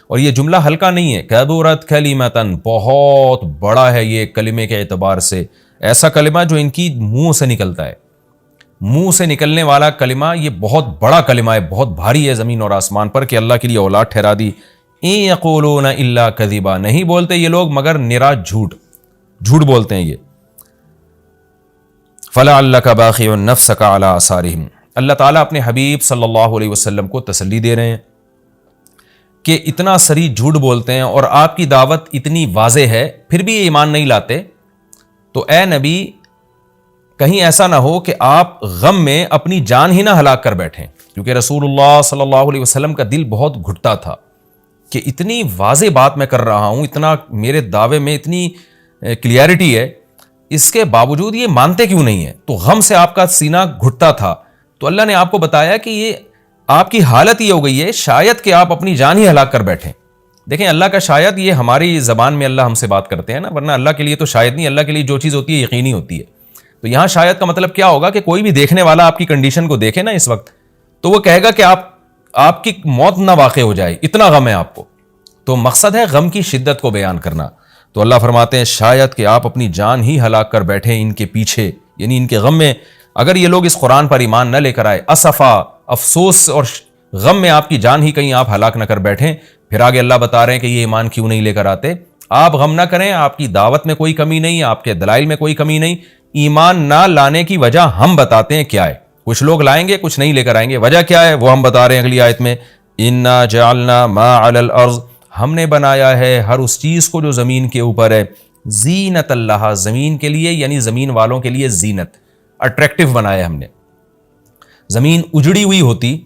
اور یہ جملہ ہلکا نہیں ہے، کبرت کلمۃ، بہت بڑا ہے یہ کلمے کے اعتبار سے، ایسا کلمہ جو ان کی منہ سے نکلتا ہے، منہ سے نکلنے والا کلمہ، یہ بہت بڑا کلمہ ہے، بہت بھاری ہے زمین اور آسمان پر، کہ اللہ کے لیے اولاد ٹھہرا دی۔ ان یقولون الا کذبا، نہیں بولتے یہ لوگ مگر نرا جھوٹ بولتے ہیں یہ۔ فلعلک باخع نفسک علی آثارہم، اللہ تعالیٰ اپنے حبیب صلی اللہ علیہ وسلم کو تسلی دے رہے ہیں کہ اتنا سری جھوٹ بولتے ہیں اور آپ کی دعوت اتنی واضح ہے پھر بھی یہ ایمان نہیں لاتے، تو اے نبی کہیں ایسا نہ ہو کہ آپ غم میں اپنی جان ہی نہ ہلاک کر بیٹھیں، کیونکہ رسول اللہ صلی اللہ علیہ وسلم کا دل بہت گھٹتا تھا کہ اتنی واضح بات میں کر رہا ہوں، اتنا میرے دعوے میں اتنی کلیئرٹی ہے، اس کے باوجود یہ مانتے کیوں نہیں ہیں؟ تو غم سے آپ کا سینہ گھٹتا تھا، تو اللہ نے آپ کو بتایا کہ یہ آپ کی حالت یہ ہو گئی ہے شاید کہ آپ اپنی جان ہی ہلاک کر بیٹھیں۔ دیکھیں اللہ کا شاید یہ ہماری زبان میں اللہ ہم سے بات کرتے ہیں نا، ورنہ اللہ کے لیے تو شاید نہیں، اللہ کے لیے جو چیز ہوتی ہے یقینی ہوتی ہے۔ تو یہاں شاید کا مطلب کیا ہوگا کہ کوئی بھی دیکھنے والا آپ کی کنڈیشن کو دیکھے نا اس وقت، تو وہ کہے گا کہ آپ کی موت نہ واقع ہو جائے، اتنا غم ہے آپ کو۔ تو مقصد ہے غم کی شدت کو بیان کرنا۔ تو اللہ فرماتے ہیں شاید کہ آپ اپنی جان ہی ہلاک کر بیٹھیں ان کے پیچھے، یعنی ان کے غم میں، اگر یہ لوگ اس قرآن پر ایمان نہ لے کر آئے، اسفا، افسوس اور غم میں آپ کی جان ہی کہیں آپ ہلاک نہ کر بیٹھیں۔ پھر آگے اللہ بتا رہے ہیں کہ یہ ایمان کیوں نہیں لے کر آتے۔ آپ غم نہ کریں، آپ کی دعوت میں کوئی کمی نہیں، آپ کے دلائل میں کوئی کمی نہیں، ایمان نہ لانے کی وجہ ہم بتاتے ہیں کیا ہے۔ کچھ لوگ لائیں گے، کچھ نہیں لے کر آئیں گے، وجہ کیا ہے وہ ہم بتا رہے ہیں اگلی آیت میں، انا جعلنا ما علی الارض، ہم نے بنایا ہے ہر اس چیز کو جو زمین کے اوپر ہے، زینت اللہ، زمین کے لیے، یعنی زمین والوں کے لیے زینت، اٹریکٹیو بنایا ہم نے۔ زمین اجڑی ہوئی ہوتی،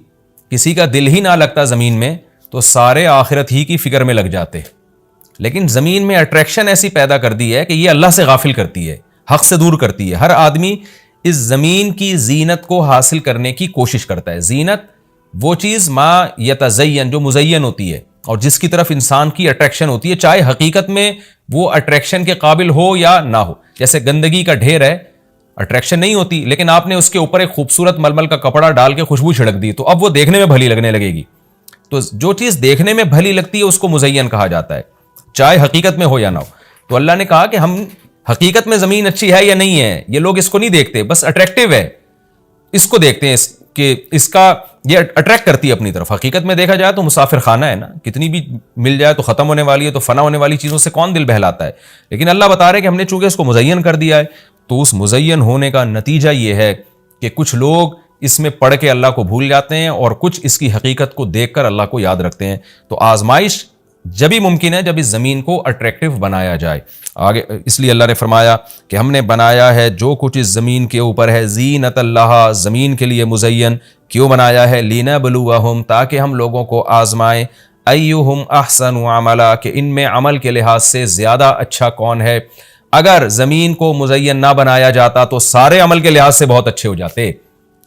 کسی کا دل ہی نہ لگتا زمین میں، تو سارے آخرت ہی کی فکر میں لگ جاتے، لیکن زمین میں اٹریکشن ایسی پیدا کر دی ہے کہ یہ اللہ سے غافل کرتی ہے، حق سے دور کرتی ہے۔ ہر آدمی اس زمین کی زینت کو حاصل کرنے کی کوشش کرتا ہے۔ زینت وہ چیز ما یتزین، جو مزین ہوتی ہے اور جس کی طرف انسان کی اٹریکشن ہوتی ہے، چاہے حقیقت میں وہ اٹریکشن کے قابل ہو یا نہ ہو۔ جیسے گندگی کا ڈھیر ہے، اٹریکشن نہیں ہوتی، لیکن آپ نے اس کے اوپر ایک خوبصورت ململ کا کپڑا ڈال کے خوشبو چھڑک دی تو اب وہ دیکھنے میں بھلی لگنے لگے گی۔ تو جو چیز دیکھنے میں بھلی لگتی ہے اس کو مزین کہا جاتا ہے، چاہے حقیقت میں ہو یا نہ ہو۔ تو اللہ نے کہا کہ ہم حقیقت میں زمین اچھی ہے یا نہیں ہے یہ لوگ اس کو نہیں دیکھتے, بس اٹریکٹیو ہے اس کو دیکھتے ہیں کہ اس کا یہ اٹریکٹ کرتی ہے اپنی طرف. حقیقت میں دیکھا جائے تو مسافر خانہ ہے نا, کتنی بھی مل جائے تو ختم ہونے والی ہے, تو فنا ہونے والی چیزوں سے کون دل بہلاتا ہے. لیکن اللہ بتا رہے کہ ہم نے چونکہ اس کو مزین کر دیا ہے, تو اس مزین ہونے کا نتیجہ یہ ہے کہ کچھ لوگ اس میں پڑھ کے اللہ کو بھول جاتے ہیں اور کچھ اس کی حقیقت کو دیکھ کر اللہ کو یاد رکھتے ہیں. تو آزمائش جبھی ممکن ہے جب اس زمین کو اٹریکٹیو بنایا جائے. آگے اس لیے اللہ نے فرمایا کہ ہم نے بنایا ہے جو کچھ اس زمین کے اوپر ہے زینت اللہ, زمین کے لیے مزین. کیوں بنایا ہے؟ لنبلوہم, تاکہ ہم لوگوں کو آزمائیں, ایہم احسن عملا, کہ ان میں عمل کے لحاظ سے زیادہ اچھا کون ہے. اگر زمین کو مزین نہ بنایا جاتا تو سارے عمل کے لحاظ سے بہت اچھے ہو جاتے,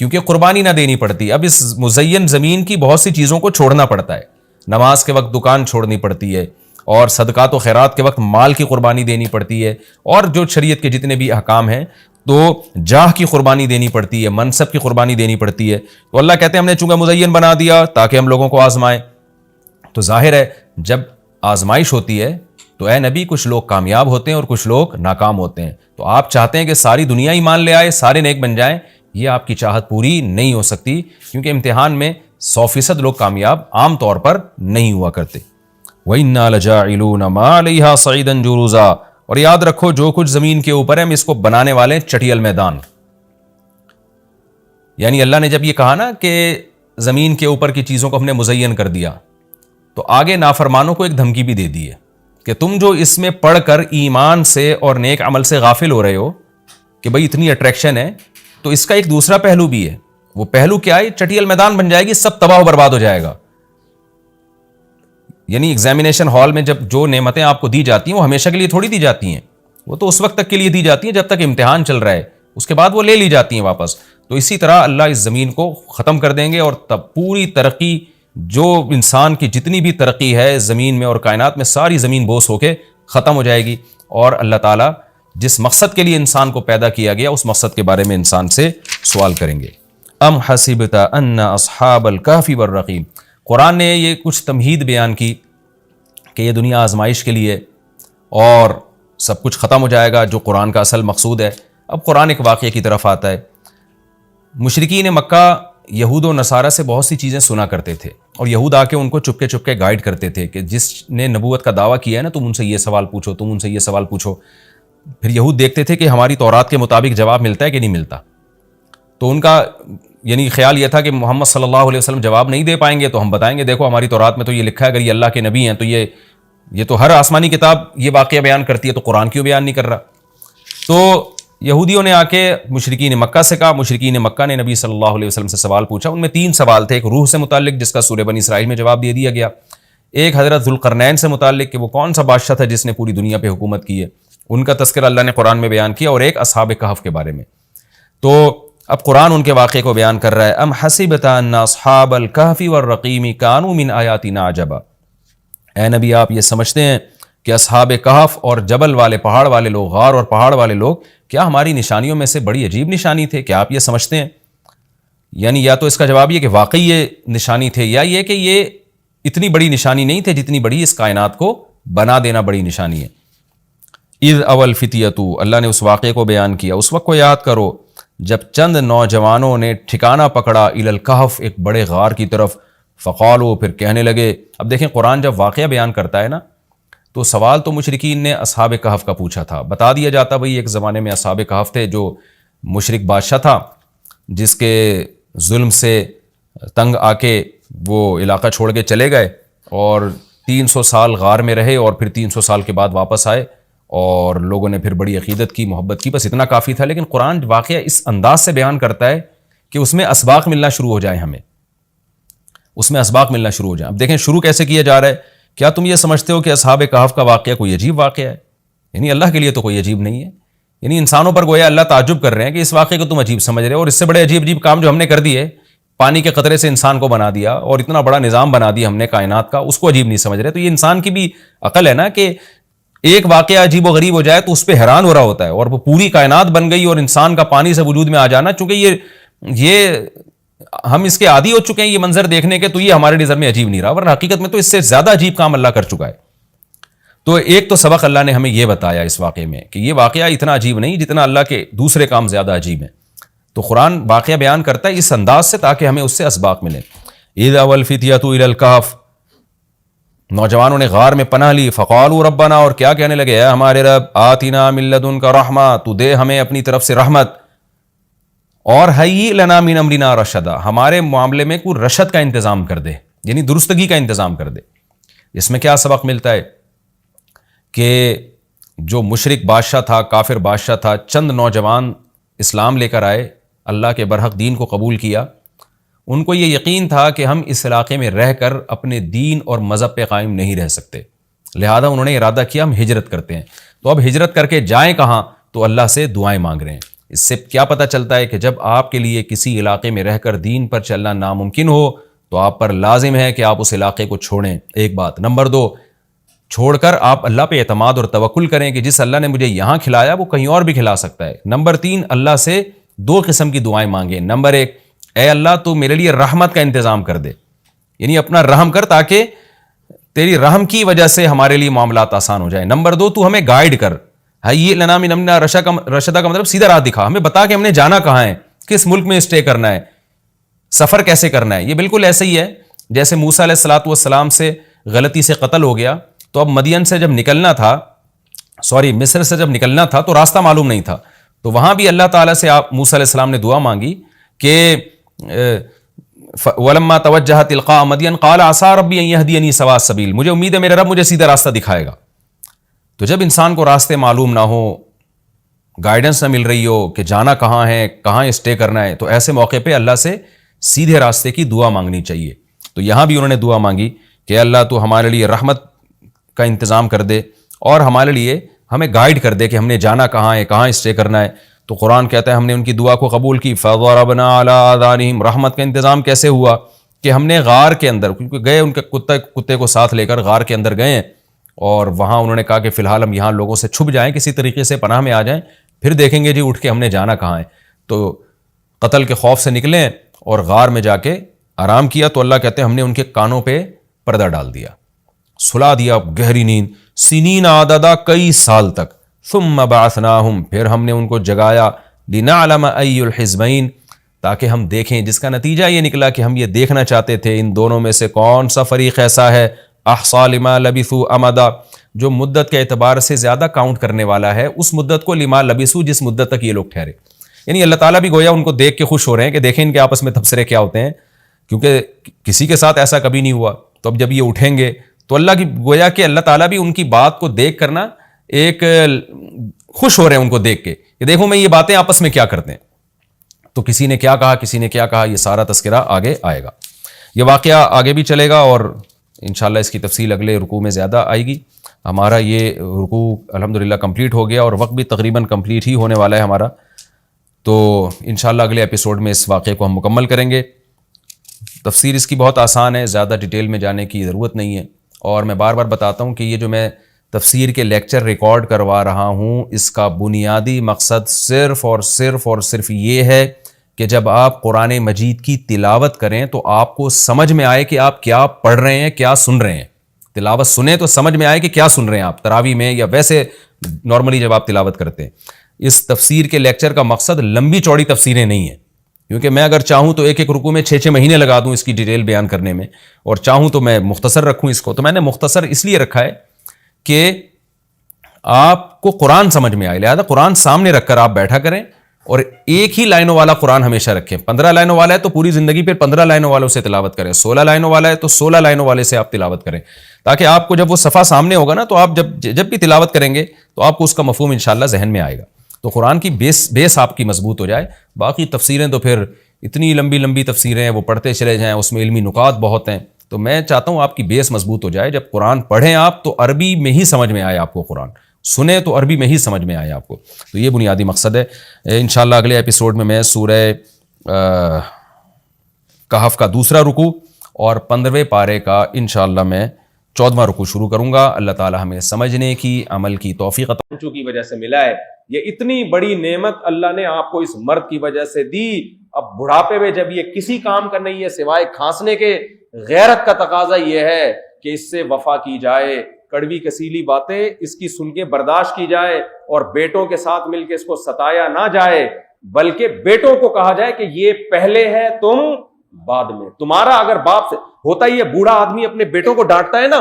کیونکہ قربانی نہ دینی پڑتی. اب اس مزین زمین کی بہت سی چیزوں کو چھوڑنا پڑتا ہے. نماز کے وقت دکان چھوڑنی پڑتی ہے, اور صدقات و خیرات کے وقت مال کی قربانی دینی پڑتی ہے, اور جو شریعت کے جتنے بھی احکام ہیں تو جاہ کی قربانی دینی پڑتی ہے, منصب کی قربانی دینی پڑتی ہے. تو اللہ کہتے ہیں ہم نے چونکہ مزین بنا دیا تاکہ ہم لوگوں کو آزمائیں. تو ظاہر ہے جب آزمائش ہوتی ہے تو اے نبی کچھ لوگ کامیاب ہوتے ہیں اور کچھ لوگ ناکام ہوتے ہیں. تو آپ چاہتے ہیں کہ ساری دنیا ایمان لے آئے, سارے نیک بن جائیں, یہ آپ کی چاہت پوری نہیں ہو سکتی, کیونکہ امتحان میں 100% لوگ کامیاب عام طور پر نہیں ہوا کرتے. وَإِنَّا لَجَاعِلُونَ مَا عَلَيْهَا صَعِيدًا جُرُزًا, اور یاد رکھو جو کچھ زمین کے اوپر ہے ہم اس کو بنانے والے چٹیل میدان. یعنی اللہ نے جب یہ کہا نا کہ زمین کے اوپر کی چیزوں کو ہم نے مزین کر دیا, تو آگے نافرمانوں کو ایک دھمکی بھی دے دی ہے کہ تم جو اس میں پڑھ کر ایمان سے اور نیک عمل سے غافل ہو رہے ہو کہ بھئی اتنی اٹریکشن ہے, تو اس کا ایک دوسرا پہلو بھی ہے. وہ پہلو کیا ہے؟ چٹیل میدان بن جائے گی, سب تباہ و برباد ہو جائے گا. یعنی ایگزامینیشن ہال میں جب جو نعمتیں آپ کو دی جاتی ہیں وہ ہمیشہ کے لیے تھوڑی دی جاتی ہیں, وہ تو اس وقت تک کے لیے دی جاتی ہیں جب تک امتحان چل رہا ہے, اس کے بعد وہ لے لی جاتی ہیں واپس. تو اسی طرح اللہ اس زمین کو ختم کر دیں گے, اور تب پوری ترقی جو انسان کی جتنی بھی ترقی ہے زمین میں اور کائنات میں, ساری زمین بوس ہو کے ختم ہو جائے گی. اور اللہ تعالیٰ جس مقصد کے لیے انسان کو پیدا کیا گیا اس مقصد کے بارے میں انسان سے سوال کریں گے. ام حسبت ان اصحاب الکہف والرقیم, قرآن نے یہ کچھ تمہید بیان کی کہ یہ دنیا آزمائش کے لیے اور سب کچھ ختم ہو جائے گا, جو قرآن کا اصل مقصود ہے. اب قرآن ایک واقعے کی طرف آتا ہے. مشرکین مکہ یہود و نصارہ سے بہت سی چیزیں سنا کرتے تھے, اور یہود آ کے ان کو چپکے چپکے گائیڈ کرتے تھے کہ جس نے نبوت کا دعویٰ کیا ہے نا تم ان سے یہ سوال پوچھو, تم ان سے یہ سوال پوچھو. پھر یہود دیکھتے تھے کہ ہماری تورات کے مطابق جواب ملتا ہے کہ نہیں ملتا. تو ان کا یعنی خیال یہ تھا کہ محمد صلی اللہ علیہ وسلم جواب نہیں دے پائیں گے, تو ہم بتائیں گے دیکھو ہماری تورات میں تو یہ لکھا ہے, اگر یہ اللہ کے نبی ہیں تو یہ تو ہر آسمانی کتاب یہ واقعہ بیان کرتی ہے, تو قرآن کیوں بیان نہیں کر رہا. تو یہودیوں نے آ کے مشرکین مکہ سے کہا, مشرکین مکہ نے نبی صلی اللہ علیہ وسلم سے سوال پوچھا. ان میں 3 سوال تھے. ایک روح سے متعلق جس کا سورہ بنی اسرائیل میں جواب دے دیا گیا, ایک حضرت ذوالقرنین سے متعلق کہ وہ کون سا بادشاہ تھا جس نے پوری دنیا پہ حکومت کی ہے, ان کا تذکرہ اللہ نے قرآن میں بیان کیا, اور ایک اصحاب کہف کے بارے میں. تو اب قرآن ان کے واقعے کو بیان کر رہا ہے. ام حسبت ان اصحاب الکہف والرقیم کانوا من آیاتنا عجبا, اے نبی آپ یہ سمجھتے ہیں کہ اصحاب کہف اور جبل والے پہاڑ والے لوگ, غار اور پہاڑ والے لوگ کیا ہماری نشانیوں میں سے بڑی عجیب نشانی تھے؟ کیا آپ یہ سمجھتے ہیں؟ یعنی یا تو اس کا جواب یہ کہ واقعی یہ نشانی تھے, یا یہ کہ یہ اتنی بڑی نشانی نہیں تھے جتنی بڑی اس کائنات کو بنا دینا بڑی نشانی ہے. اذ اول فتیتو, اللہ نے اس واقعے کو بیان کیا, اس وقت کو یاد کرو جب چند نوجوانوں نے ٹھکانہ پکڑا الی الکہف, ایک بڑے غار کی طرف, فقالو, پھر کہنے لگے. اب دیکھیں قرآن جب واقعہ بیان کرتا ہے نا تو سوال تو مشرکین نے اصحاب کہف کا پوچھا تھا, بتا دیا جاتا بھئی ایک زمانے میں اصحاب کہف تھے جو مشرک بادشاہ تھا جس کے ظلم سے تنگ آ کے وہ علاقہ چھوڑ کے چلے گئے, اور 300 سال غار میں رہے, اور پھر 300 سال کے بعد واپس آئے, اور لوگوں نے پھر بڑی عقیدت کی, محبت کی, بس اتنا کافی تھا. لیکن قرآن واقعہ اس انداز سے بیان کرتا ہے کہ اس میں اسباق ملنا شروع ہو جائیں, ہمیں اس میں اسباق ملنا شروع ہو جائیں. اب دیکھیں شروع کیسے کیا جا رہا ہے. کیا تم یہ سمجھتے ہو کہ اصحاب کہف کا واقعہ کوئی عجیب واقعہ ہے؟ یعنی اللہ کے لیے تو کوئی عجیب نہیں ہے. یعنی انسانوں پر گویا اللہ تعجب کر رہے ہیں کہ اس واقعے کو تم عجیب سمجھ رہے ہو, اور اس سے بڑے عجیب عجیب کام جو ہم نے کر دیے, پانی کے قطرے سے انسان کو بنا دیا, اور اتنا بڑا نظام بنا دیا ہم نے کائنات کا, اس کو عجیب نہیں سمجھ رہے. تو یہ انسان کی بھی عقل ہے نا کہ ایک واقعہ عجیب و غریب ہو جائے تو اس پہ حیران ہو رہا ہوتا ہے, اور وہ پوری کائنات بن گئی, اور انسان کا پانی سے وجود میں آ جانا, چونکہ یہ ہم اس کے عادی ہو چکے ہیں یہ منظر دیکھنے کے, تو یہ ہمارے نظر میں عجیب نہیں رہا, ورنہ حقیقت میں تو اس سے زیادہ عجیب کام اللہ کر چکا ہے. تو ایک تو سبق اللہ نے ہمیں یہ بتایا اس واقعے میں کہ یہ واقعہ اتنا عجیب نہیں جتنا اللہ کے دوسرے کام زیادہ عجیب ہیں. تو قرآن واقعہ بیان کرتا ہے اس انداز سے تاکہ ہمیں اس سے اسباق ملیں. اذا والفتیۃ الی الکہف، نوجوانوں نے غار میں پناہ لی. فقالوا ربنا، اور کیا کہنے لگے، اے ہمارے رب، آتنا من لدنک رحمہ، تو دے ہمیں اپنی طرف سے رحمت، اور ہیئ لنا من امرنا رشدا، ہمارے معاملے میں کوئی رشد کا انتظام کر دے، یعنی درستگی کا انتظام کر دے. اس میں کیا سبق ملتا ہے کہ جو مشرک بادشاہ تھا، کافر بادشاہ تھا، چند نوجوان اسلام لے کر آئے، اللہ کے برحق دین کو قبول کیا. ان کو یہ یقین تھا کہ ہم اس علاقے میں رہ کر اپنے دین اور مذہب پہ قائم نہیں رہ سکتے، لہذا انہوں نے ارادہ کیا ہم ہجرت کرتے ہیں. تو اب ہجرت کر کے جائیں کہاں؟ تو اللہ سے دعائیں مانگ رہے ہیں. اس سے کیا پتہ چلتا ہے کہ جب آپ کے لیے کسی علاقے میں رہ کر دین پر چلنا ناممکن ہو تو آپ پر لازم ہے کہ آپ اس علاقے کو چھوڑیں، ایک بات. نمبر 2، چھوڑ کر آپ اللہ پہ اعتماد اور توکل کریں کہ جس اللہ نے مجھے یہاں کھلایا وہ کہیں اور بھی کھلا سکتا ہے. نمبر 3، اللہ سے 2 قسم کی دعائیں مانگیں. نمبر 1، اے اللہ تو میرے لیے رحمت کا انتظام کر دے، یعنی اپنا رحم کر تاکہ تیری رحم کی وجہ سے ہمارے لیے معاملات آسان ہو جائیں. نمبر 2، تو ہمیں گائیڈ کر، ہیئ لنا من امرنا رشدا کا مطلب سیدھا راہ دکھا، ہمیں بتا کہ ہم نے جانا کہاں ہے، کس ملک میں اسٹے کرنا ہے، سفر کیسے کرنا ہے. یہ بالکل ایسے ہی ہے جیسے موسیٰ علیہ الصلوۃ والسلام سے غلطی سے قتل ہو گیا، تو اب مدین سے جب نکلنا تھا، مصر سے جب نکلنا تھا تو راستہ معلوم نہیں تھا، تو وہاں بھی اللہ تعالیٰ سے موسیٰ علیہ السلام نے دعا مانگی کہ وَلَمَّا تَوَجَّهَ تِلْقَاءَ مَدْيَنَ قَالَ عَسَىٰ رَبِّي أَن يَهْدِيَنِي سَوَاءَ السَّبِيلِ، مجھے امید ہے میرا رب مجھے سیدھا راستہ دکھائے گا. تو جب انسان کو راستے معلوم نہ ہو، گائیڈنس نہ مل رہی ہو کہ جانا کہاں ہے، کہاں اسٹے کرنا ہے، تو ایسے موقع پہ اللہ سے سیدھے راستے کی دعا مانگنی چاہیے. تو یہاں بھی انہوں نے دعا مانگی کہ اللہ تو ہمارے لیے رحمت کا انتظام کر دے اور ہمارے لیے ہمیں گائیڈ کر دے کہ ہم نے جانا کہاں ہے، کہاں اسٹے کرنا ہے. تو قرآن کہتا ہے ہم نے ان کی دعا کو قبول کی. فَضَرَبْنَا عَلَىٰ آذَانِهِمْ، رحمت کا انتظام کیسے ہوا کہ ہم نے غار کے اندر، کیونکہ گئے ان کے کتے کو ساتھ لے کر غار کے اندر گئے اور وہاں انہوں نے کہا کہ فی الحال ہم یہاں لوگوں سے چھپ جائیں، کسی طریقے سے پناہ میں آ جائیں، پھر دیکھیں گے جی اٹھ کے ہم نے جانا کہاں ہے. تو قتل کے خوف سے نکلیں اور غار میں جا کے آرام کیا. تو اللہ کہتے ہیں ہم نے ان کے کانوں پہ پردہ ڈال دیا، سلا دیا گہری نیند، سنین عددا، کئی سال تک. ثم بعثناہم، پھر ہم نے ان کو جگایا، لنعلم ای الحزبین، تاکہ ہم دیکھیں، جس کا نتیجہ یہ نکلا کہ ہم یہ دیکھنا چاہتے تھے ان دونوں میں سے کون سا فریق ایسا ہے احصیٰ لما لبثوا امدا، جو مدت کے اعتبار سے زیادہ کاؤنٹ کرنے والا ہے اس مدت کو، لما لبثوا، جس مدت تک یہ لوگ ٹھہرے. یعنی اللہ تعالیٰ بھی گویا ان کو دیکھ کے خوش ہو رہے ہیں کہ دیکھیں ان کے آپس میں تبصرے کیا ہوتے ہیں، کیونکہ کسی کے ساتھ ایسا کبھی نہیں ہوا. تو اب جب یہ اٹھیں گے تو اللہ کی گویا کہ اللہ تعالیٰ بھی ان کی بات کو دیکھ کرنا ایک خوش ہو رہے ہیں ان کو دیکھ کے کہ دیکھو میں یہ باتیں آپس میں کیا کرتے ہیں. تو کسی نے کیا کہا، کسی نے کیا کہا، یہ سارا تذکرہ آگے آئے گا. یہ واقعہ آگے بھی چلے گا اور انشاءاللہ اس کی تفصیل اگلے رکوع میں زیادہ آئے گی. ہمارا یہ رکوع الحمدللہ کمپلیٹ ہو گیا اور وقت بھی تقریباً کمپلیٹ ہی ہونے والا ہے ہمارا. تو انشاءاللہ اگلے ایپیسوڈ میں اس واقعے کو ہم مکمل کریں گے. تفسیر اس کی بہت آسان ہے، زیادہ ڈیٹیل میں جانے کی ضرورت نہیں ہے. اور میں بار بار بتاتا ہوں کہ یہ جو میں تفسیر کے لیکچر ریکارڈ کروا رہا ہوں، اس کا بنیادی مقصد صرف اور صرف یہ ہے کہ جب آپ قرآن مجید کی تلاوت کریں تو آپ کو سمجھ میں آئے کہ آپ کیا پڑھ رہے ہیں، کیا سن رہے ہیں. تلاوت سنیں تو سمجھ میں آئے کہ کیا سن رہے ہیں آپ تراویح میں یا ویسے نارملی جب آپ تلاوت کرتے ہیں. اس تفسیر کے لیکچر کا مقصد لمبی چوڑی تفسیریں نہیں ہیں، کیونکہ میں اگر چاہوں تو ایک رکوع میں 6 مہینے لگا دوں اس کی ڈیٹیل بیان کرنے میں، اور چاہوں تو میں مختصر رکھوں اس کو. تو میں نے مختصر اس لیے رکھا ہے کہ آپ کو قرآن سمجھ میں آئے، لہذا قرآن سامنے رکھ کر آپ بیٹھا کریں اور ایک ہی لائنوں والا قرآن ہمیشہ رکھیں. 15 لائنوں والا ہے تو پوری زندگی پھر 15 لائنوں والوں سے تلاوت کریں، 16 لائنوں والا ہے تو 16 لائنوں والے سے آپ تلاوت کریں، تاکہ آپ کو جب وہ صفحہ سامنے ہوگا نا تو آپ جب بھی تلاوت کریں گے تو آپ کو اس کا مفہوم انشاءاللہ ذہن میں آئے گا. تو قرآن کی بیس آپ کی مضبوط ہو جائے. باقی تفسیریں تو پھر اتنی لمبی تفسیریں ہیں، وہ پڑھتے چلے جائیں، اس میں علمی نکات بہت ہیں. تو میں چاہتا ہوں آپ کی بیس مضبوط ہو جائے. جب قرآن پڑھیں آپ تو عربی میں ہی سمجھ میں آئے آپ کو، قرآن سنیں تو عربی میں ہی سمجھ میں آئے آپ کو. تو یہ بنیادی مقصد ہے. انشاءاللہ اگلے ایپیسوڈ میں سورہ کہف کا دوسرا رکوع اور 15ویں پارے کا انشاءاللہ میں 14واں رکوع شروع کروں گا. اللہ تعالی ہمیں سمجھنے کی، عمل کی توفیق عطا کی وجہ سے ملا ہے. یہ اتنی بڑی نعمت اللہ نے آپ کو اس مرد کی وجہ سے دی. اب بڑھاپے میں جب یہ کسی کام کا نہیں ہے سوائے کھانسنے کے، غیرت کا تقاضا یہ ہے کہ اس سے وفا کی جائے. کڑوی کسیلی باتیں اس کی سن کے برداشت کی جائے اور بیٹوں کے ساتھ مل کے اس کو ستایا نہ جائے، بلکہ بیٹوں کو کہا جائے کہ یہ پہلے ہے، تم بعد میں. تمہارا اگر باپ سے ہوتا ہی ہے، بوڑھا آدمی اپنے بیٹوں کو ڈانٹتا ہے نا،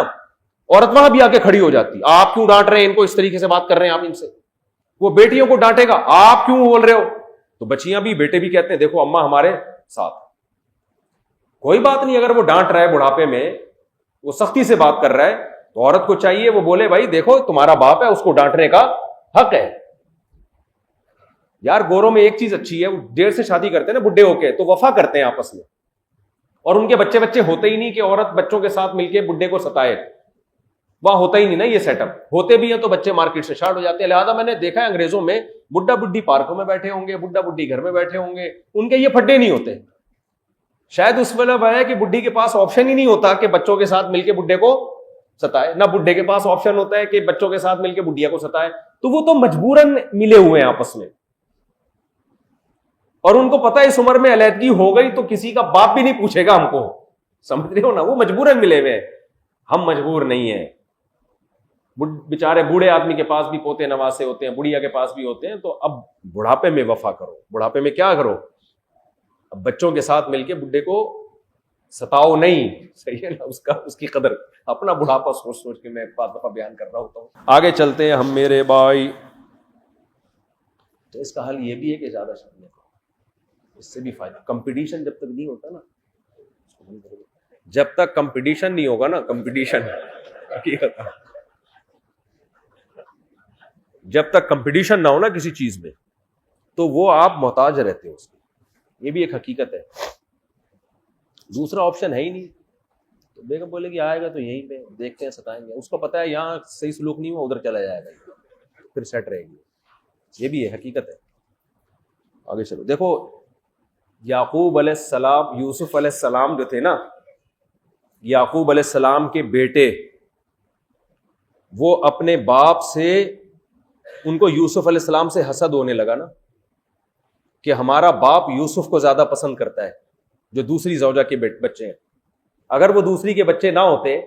عورت وہاں بھی آ کے کھڑی ہو جاتی، آپ کیوں ڈانٹ رہے ہیں ان کو، اس طریقے سے بات کر رہے ہیں آپ ان سے. وہ بیٹیوں کو ڈانٹے گا، آپ کیوں بول رہے ہو. تو بچیاں بھی بیٹے بھی کہتے ہیں دیکھو اماں ہمارے ساتھ. کوئی بات نہیں، اگر وہ ڈانٹ رہا ہے بڑھاپے میں، وہ سختی سے بات کر رہا ہے، تو عورت کو چاہیے وہ بولے بھائی دیکھو تمہارا باپ ہے، اس کو ڈانٹنے کا حق ہے. یار گوروں میں ایک چیز اچھی ہے، وہ دیر سے شادی کرتے ہیں نا بڈھے ہو کے، تو وفا کرتے ہیں آپس میں، اور ان کے بچے ہوتے ہی نہیں کہ عورت بچوں کے ساتھ مل کے بڈھے کو ستائے. وہاں ہوتا ہی نہیں نا یہ سیٹ اپ. ہوتے بھی ہیں تو بچے مارکیٹ سے شارٹ ہو جاتے ہیں. لہٰذا میں نے دیکھا ہے انگریزوں میں بڈھا بڈھی پارکوں میں بیٹھے ہوں گے، بڈھا بڈھی گھر میں بیٹھے ہوں گے، ان کے یہ پھڈے نہیں ہوتے. شاید اس وجہ ہے کہ بڈھی کے پاس آپشن ہی نہیں ہوتا کہ بچوں کے ساتھ مل کے بڈھے کو ستائے، نہ بڈھے کے پاس آپشن ہوتا ہے کہ بچوں کے ساتھ مل کے بڈھیا کو ستائے. تو وہ تو مجبوراً ملے ہوئے ہیں آپس میں، اور ان کو پتہ ہے اس عمر میں علیحدگی ہو گئی تو کسی کا باپ بھی نہیں پوچھے گا ہم کو. سمجھ رہے ہو نا، وہ مجبوراً ملے ہوئے ہیں، ہم مجبور نہیں ہیں. بیچارے بوڑھے آدمی کے پاس بھی پوتے نواسے ہوتے ہیں، بڑھیا کے پاس بھی ہوتے ہیں. تو اب بڑھاپے میں وفا کرو. بڑھاپے میں کیا کرو؟ اب بچوں کے ساتھ مل کے بڈھے کو ستاؤ نہیں. صحیح ہے نا، اس کی قدر. اپنا بڑھاپا سوچ سوچ کے میں بات دفعہ بیان کر رہا ہوتا ہوں. آگے چلتے ہیں ہم میرے بھائی. تو اس کا حل یہ بھی ہے کہ زیادہ شادیاں کرو، اس سے بھی فائدہ. کمپٹیشن جب تک نہیں ہوتا نا، جب تک کمپٹیشن نہیں ہوگا نا، کمپٹیشن جب تک کمپٹیشن نہ ہو نا کسی چیز میں، تو وہ آپ محتاج رہتے ہو اس کے. یہ بھی ایک حقیقت ہے. دوسرا آپشن ہے ہی نہیں. تو بیگم بولے کہ آئے گا تو یہیں پہ دیکھتے ہیں، ستائیں گے. اس کو پتا ہے یہاں صحیح سلوک نہیں ہوا، ادھر چلا جائے گا، پھر سیٹ رہے گی. یہ بھی ہے، حقیقت ہے. آگے چلو. دیکھو یعقوب علیہ السلام، یوسف علیہ السلام جو تھے نا، یعقوب علیہ السلام کے بیٹے، وہ اپنے باپ سے، ان کو یوسف علیہ السلام سے حسد ہونے لگا نا کہ ہمارا باپ یوسف کو زیادہ پسند کرتا ہے، جو دوسری زوجہ کے بچے ہیں. اگر وہ دوسری کے بچے نہ ہوتے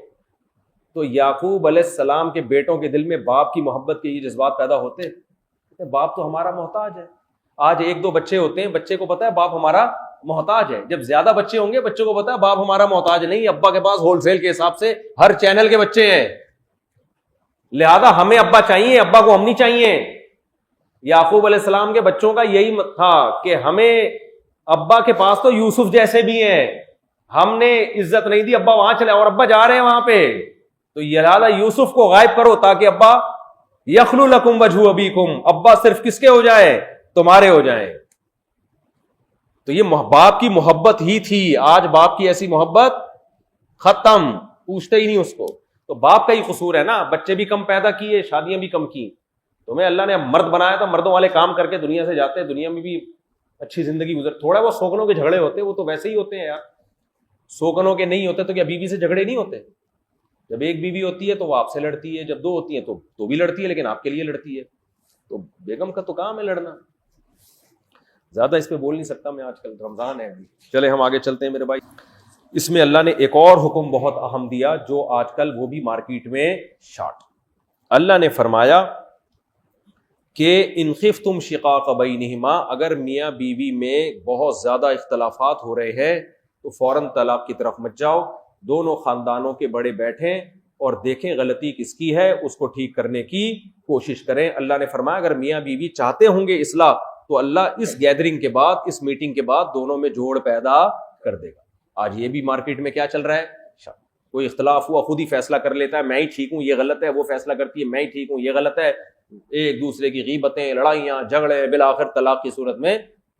تو یعقوب علیہ السلام کے بیٹوں کے دل میں باپ کی محبت کے یہ جذبات پیدا ہوتے. باپ تو ہمارا محتاج ہے. آج ایک دو بچے ہوتے ہیں، بچے کو پتا ہے باپ ہمارا محتاج ہے. جب زیادہ بچے ہوں گے بچوں کو پتا ہے باپ ہمارا محتاج نہیں. ابا کے پاس ہول سیل کے حساب سے ہر چینل کے بچے ہیں، لہذا ہمیں ابا چاہیے، ابا کو ہم نہیں چاہیے. یعقوب علیہ السلام کے بچوں کا یہی تھا کہ ہمیں ابا کے پاس تو یوسف جیسے بھی ہیں، ہم نے عزت نہیں دی، ابا وہاں چلے اور ابا جا رہے ہیں وہاں پہ، تو لہذا یوسف کو غائب کرو تاکہ ابا یخلو لکم وجہ ابیکم، ابا صرف کس کے ہو جائے؟ تمہارے ہو جائیں. تو یہ باپ کی محبت ہی تھی. آج باپ کی ایسی محبت ختم، پوچھتے ہی نہیں اس کو. تو باپ کا ہی قصور ہے نا. بچے بھی کم پیدا کیے، شادیاں بھی کم کی. تمہیں اللہ نے مرد بنایا تھا، مردوں والے کام کر کے دنیا سے جاتے ہیں، دنیا میں بھی اچھی زندگی گزر. تھوڑا وہ سوگنوں کے جھگڑے ہوتے، وہ تو ویسے ہی ہوتے ہیں یار. سوگنوں کے نہیں ہوتے تو کیا بیوی سے جھگڑے نہیں ہوتے؟ جب ایک بیوی ہوتی ہے تو وہ آپ سے لڑتی ہے، جب دو ہوتی ہیں تو بھی لڑتی ہے، لیکن آپ کے لیے لڑتی ہے. تو بیگم کا تو کام ہے لڑنا. زیادہ اس پہ بول نہیں سکتا میں، آج کل رمضان ہے. چلے ہم آگے چلتے ہیں میرے بھائی. اس میں اللہ نے ایک اور حکم بہت اہم دیا جو آج کل وہ بھی مارکیٹ میں شارٹ. اللہ نے فرمایا کہ ان خفتم شقاق بینہما، اگر میاں بیوی میں بہت زیادہ اختلافات ہو رہے ہیں تو فوراً طلاق کی طرف مت جاؤ. دونوں خاندانوں کے بڑے بیٹھیں اور دیکھیں غلطی کس کی ہے، اس کو ٹھیک کرنے کی کوشش کریں. اللہ نے فرمایا اگر میاں بیوی چاہتے ہوں گے اصلاح تو اللہ اس گیدرنگ کے بعد، اس میٹنگ کے بعد دونوں میں جوڑ پیدا کر دے گا. آج یہ بھی مارکیٹ میں کیا چل رہا ہے؟ کوئی اختلاف ہوا خود ہی فیصلہ کر لیتا ہے، میں ہی ٹھیک ہوں یہ غلط ہے، وہ فیصلہ کرتی ہے میں ہی ٹھیک ہوں یہ غلط ہے. ایک دوسرے کی غیبتیں، لڑائیاں، جھگڑے، بالآخر طلاق کی صورت میں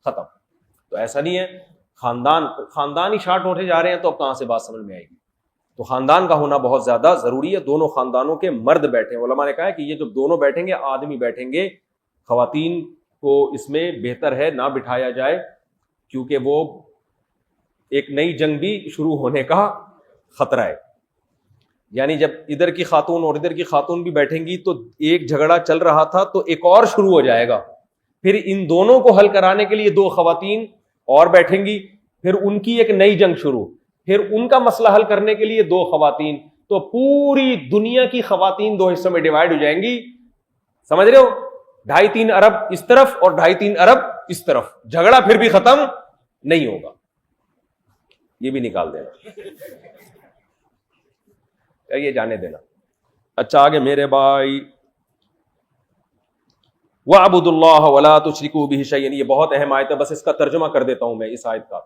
ختم. تو ایسا نہیں ہے. خاندان ہی شارٹ ہوتے جا رہے ہیں تو اب کہاں سے بات سمجھ میں آئے گی؟ تو خاندان کا ہونا بہت زیادہ ضروری ہے. دونوں خاندانوں کے مرد بیٹھیں. علماء نے کہا ہے کہ یہ جب دونوں بیٹھیں گے، آدمی بیٹھیں گے، خواتین کو اس میں بہتر ہے نہ بٹھایا جائے، کیونکہ وہ ایک نئی جنگ بھی شروع ہونے کا خطرہ ہے. یعنی جب ادھر کی خاتون اور ادھر کی خاتون بھی بیٹھیں گی تو ایک جھگڑا چل رہا تھا تو ایک اور شروع ہو جائے گا. پھر ان دونوں کو حل کرانے کے لیے دو خواتین اور بیٹھیں گی، پھر ان کی ایک نئی جنگ شروع، پھر ان کا مسئلہ حل کرنے کے لیے دو خواتین. تو پوری دنیا کی خواتین 2 حصوں میں ڈیوائڈ ہو جائیں گی. سمجھ رہے ہو؟ 2.5-3 ارب اس طرف اور 2.5-3 ارب اس طرف. جھگڑا پھر بھی ختم نہیں ہوگا. یہ بھی نکال دینا, یہ جانے دینا. اچھا آگے میرے بھائی, وَاعْبُدُوا اللَّهَ وَلَا تُشْرِكُوا بِهِ شَيْئًا. یہ بہت اہم آیت ہے, بس اس کا ترجمہ کر دیتا ہوں میں اس آیت کا.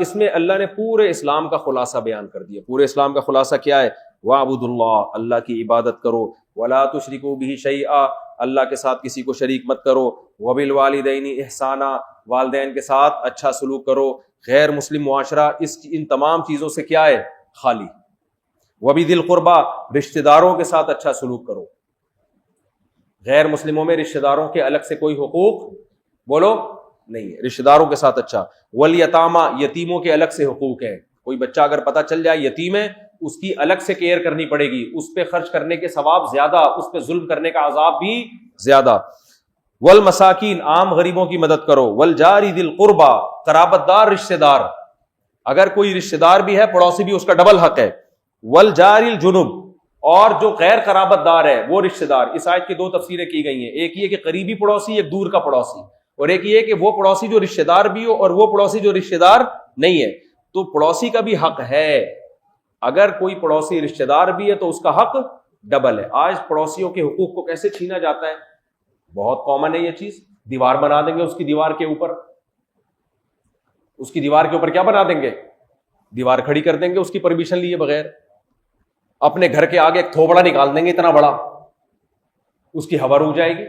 اس میں اللہ نے پورے اسلام کا خلاصہ بیان کر دیا. پورے اسلام کا خلاصہ کیا ہے؟ وَاعْبُدُوا اللَّهَ, اللہ کی عبادت کرو. وَلَا تُشْرِكُوا بِهِ شَيْئًا, اللہ کے ساتھ کسی کو شریک مت کرو. وَبِالْوَالِدَيْنِ إِحْسَانًا, والدین کے ساتھ اچھا سلوک کرو. غیر مسلم معاشرہ ان تمام چیزوں سے کیا ہے؟ خالی. وَبِذِي الْقُرْبَى, رشتہ داروں کے ساتھ اچھا سلوک کرو. غیر مسلموں میں رشتہ داروں کے الگ سے کوئی حقوق بولو نہیں ہے, رشتہ داروں کے ساتھ اچھا. والیتامیٰ, یتیموں کے الگ سے حقوق ہیں. کوئی بچہ اگر پتہ چل جائے یتیم ہے, اس کی الگ سے کیئر کرنی پڑے گی. اس پہ خرچ کرنے کے ثواب زیادہ, اس پہ ظلم کرنے کا عذاب بھی زیادہ. والمساکین, عام غریبوں کی مدد کرو. والجار ذی القربى, قرابت دار رشتہ دار, اگر کوئی رشتہ دار بھی ہے پڑوسی بھی اس کا ڈبل حق ہے. والجار الجنب, اور جو غیر قرابت دار ہے وہ رشتہ دار. اس آیت کی 2 تفسیریں کی گئی ہیں. ایک یہ کہ قریبی پڑوسی, ایک دور کا پڑوسی, اور ایک یہ کہ وہ پڑوسی جو رشتہ دار بھی ہو اور وہ پڑوسی جو رشتہ دار نہیں ہے. تو پڑوسی کا بھی حق ہے. اگر کوئی پڑوسی رشتہ دار بھی ہے تو اس کا حق ڈبل ہے. آج پڑوسیوں کے حقوق کو کیسے چھینا جاتا ہے؟ بہت کامن ہے یہ چیز. دیوار بنا دیں گے اس کی دیوار کے اوپر, اس کی دیوار کے اوپر کیا بنا دیں گے؟ دیوار کھڑی کر دیں گے اس کی پرمیشن لیے بغیر. اپنے گھر کے آگے ایک تھوبڑا نکال دیں گے اتنا بڑا, اس کی ہوا رک جائے گی.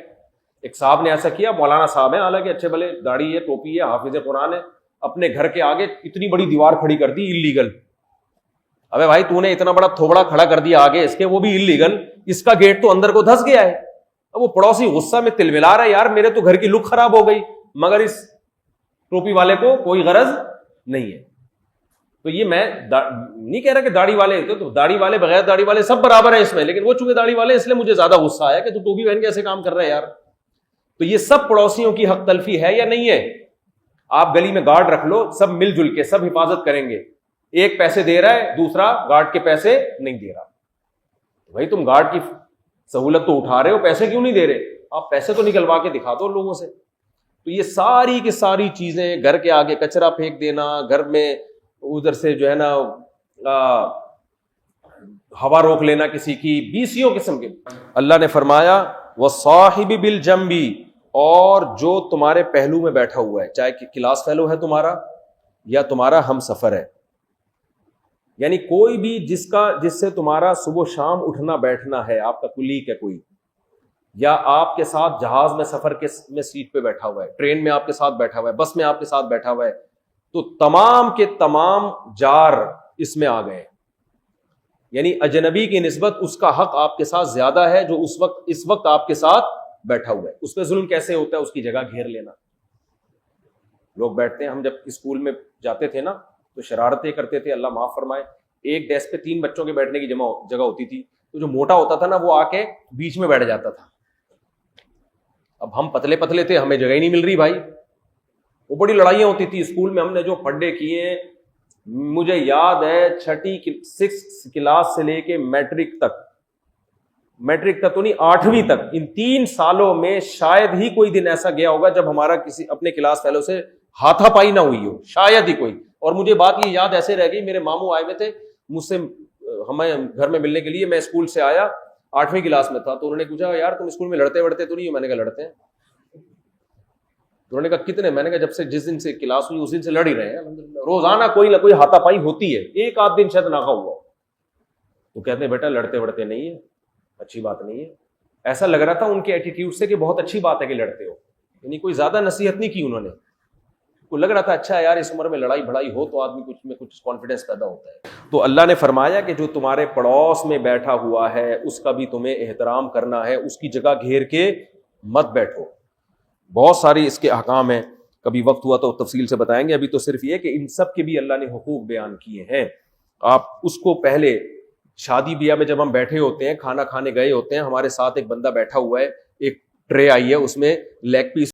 ایک صاحب نے ایسا کیا, مولانا صاحب ہیں حالانکہ اچھے بھلے, داڑھی ہے, ٹوپی ہے, حافظ قرآن ہے, اپنے گھر کے آگے اتنی بڑی دیوار کھڑی کر دی انلیگل. ابے بھائی تو نے اتنا بڑا تھوبڑا کھڑا کر دیا آگے اس کے, وہ بھی انلیگل. اس کا گیٹ تو اندر کو دھس گیا ہے. اب وہ پڑوسی غصہ میں تلملا رہا ہے, یار میرے تو گھر کی لک خراب ہو گئی, مگر اس ٹوپی والے کو کوئی غرض نہیں ہے. تو یہ میں نہیں کہہ رہا کہ داڑھی والے, تو داڑھی والے بغیر داڑھی والے سب برابر ہیں اس میں, لیکن وہ چونکہ داڑھی والے اس لیے مجھے زیادہ غصہ آیا کہ تو ٹوپی پہن کے ایسے کام کر رہا ہے یار. تو یہ سب پڑوسیوں کی حق تلفی ہے یا نہیں ہے؟ آپ گلی میں گارڈ رکھ لو, سب مل جل کے سب حفاظت کریں گے. ایک پیسے دے رہا ہے, دوسرا گارڈ کے پیسے نہیں دے رہا. بھائی تم گارڈ کی سہولت تو اٹھا رہے ہو, پیسے کیوں نہیں دے رہے؟ آپ پیسے تو نکلوا کے دکھا دو لوگوں سے. تو یہ ساری کی ساری چیزیں, گھر کے آگے کچرا پھینک دینا, گھر میں ادھر سے جو ہے نا ہوا روک لینا کسی کی, 20 قسم کے. اللہ نے فرمایا وَصَاحِبِ بِالْجَنْبِ, اور جو تمہارے پہلو میں بیٹھا ہوا ہے, چاہے کہ کلاس فیلو ہے تمہارا یا تمہارا ہم سفر ہے, یعنی کوئی بھی جس سے تمہارا صبح و شام اٹھنا بیٹھنا ہے, آپ کا کلیگ ہے کوئی, یا آپ کے ساتھ جہاز میں سفر میں سیٹ پہ بیٹھا ہوا ہے, ٹرین میں آپ کے ساتھ بیٹھا ہوا ہے, بس میں آپ کے ساتھ بیٹھا ہوا ہے, تو تمام کے تمام جار اس میں آ گئے. یعنی اجنبی کی نسبت اس کا حق آپ کے ساتھ زیادہ ہے جو اس وقت آپ کے ساتھ بیٹھا ہوا ہے. اس پہ ظلم کیسے ہوتا ہے؟ اس کی جگہ گھیر لینا. لوگ بیٹھتے ہیں, ہم جب اسکول میں جاتے تھے نا تو شرارتیں کرتے تھے, اللہ معاف فرمائے. ایک ڈیسک پہ 3 بچوں کے بیٹھنے کی جگہ ہوتی تھی, تو جو موٹا ہوتا تھا نا وہ آ کے بیچ میں بیٹھ جاتا تھا. اب ہم پتلے پتلے تھے, ہمیں جگہ ہی نہیں مل رہی بھائی. وہ بڑی لڑائیاں ہوتی تھی اسکول میں. ہم نے جو پھڈے کیے, مجھے یاد ہے 6 کلاس سے لے کے میٹرک تک تو نہیں 8ویں تک, ان 3 سالوں میں شاید ہی کوئی دن ایسا گیا ہوگا جب ہمارا کسی اپنے کلاس فیلو سے ہاتھا پائی نہ ہوئی ہو, شاید ہی کوئی. اور مجھے بات یہ یاد ایسے رہ گئی, میرے ماموں آئے ہوئے تھے مجھ سے ہمیں گھر میں ملنے کے لیے. میں اسکول سے آیا, 8ویں کلاس میں تھا, تو انہوں نے پوچھا یار تم اسکول میں لڑتے وڑتے تو نہیں ہو؟ میں نے کہا لڑتے ہیں. انہوں نے کہا کتنے؟ میں نے کہا جب سے جس دن سے کلاس ہوئی اس دن سے لڑ ہی رہے ہیں الحمدللہ. روزانہ کوئی نہ کوئی ہاتھا پائی ہوتی ہے, ایک آدھ دن شاید ناکا ہوا. تو کہتے ہیں بیٹا لڑتے وڑتے نہیں ہے, اچھی بات نہیں ہے. ایسا لگ رہا تھا ان کے ایٹیٹیوڈ سے کہ بہت اچھی بات ہے کہ لڑتے ہو, یعنی کوئی زیادہ نصیحت نہیں کی انہوں نے. کو لگ رہا تھا اچھا یار اس عمر میں لڑائی بھڑائی ہو تو آدمی کچھ کانفیڈنس پیدا ہوتا ہے. تو اللہ نے فرمایا کہ جو تمہارے پڑوس میں بیٹھا ہوا ہے اس کا بھی تمہیں احترام کرنا ہے, اس کی جگہ گھیر کے مت بیٹھو. بہت ساری اس کے احکام ہیں, کبھی وقت ہوا تو تفصیل سے بتائیں گے. ابھی تو صرف یہ کہ ان سب کے بھی اللہ نے حقوق بیان کیے ہیں. آپ اس کو پہلے شادی بیاہ میں جب ہم بیٹھے ہوتے ہیں, کھانا کھانے گئے ہوتے ہیں, ہمارے ساتھ ایک بندہ بیٹھا ہوا ہے, ایک ٹرے آئی ہے اس میں لیگ پیس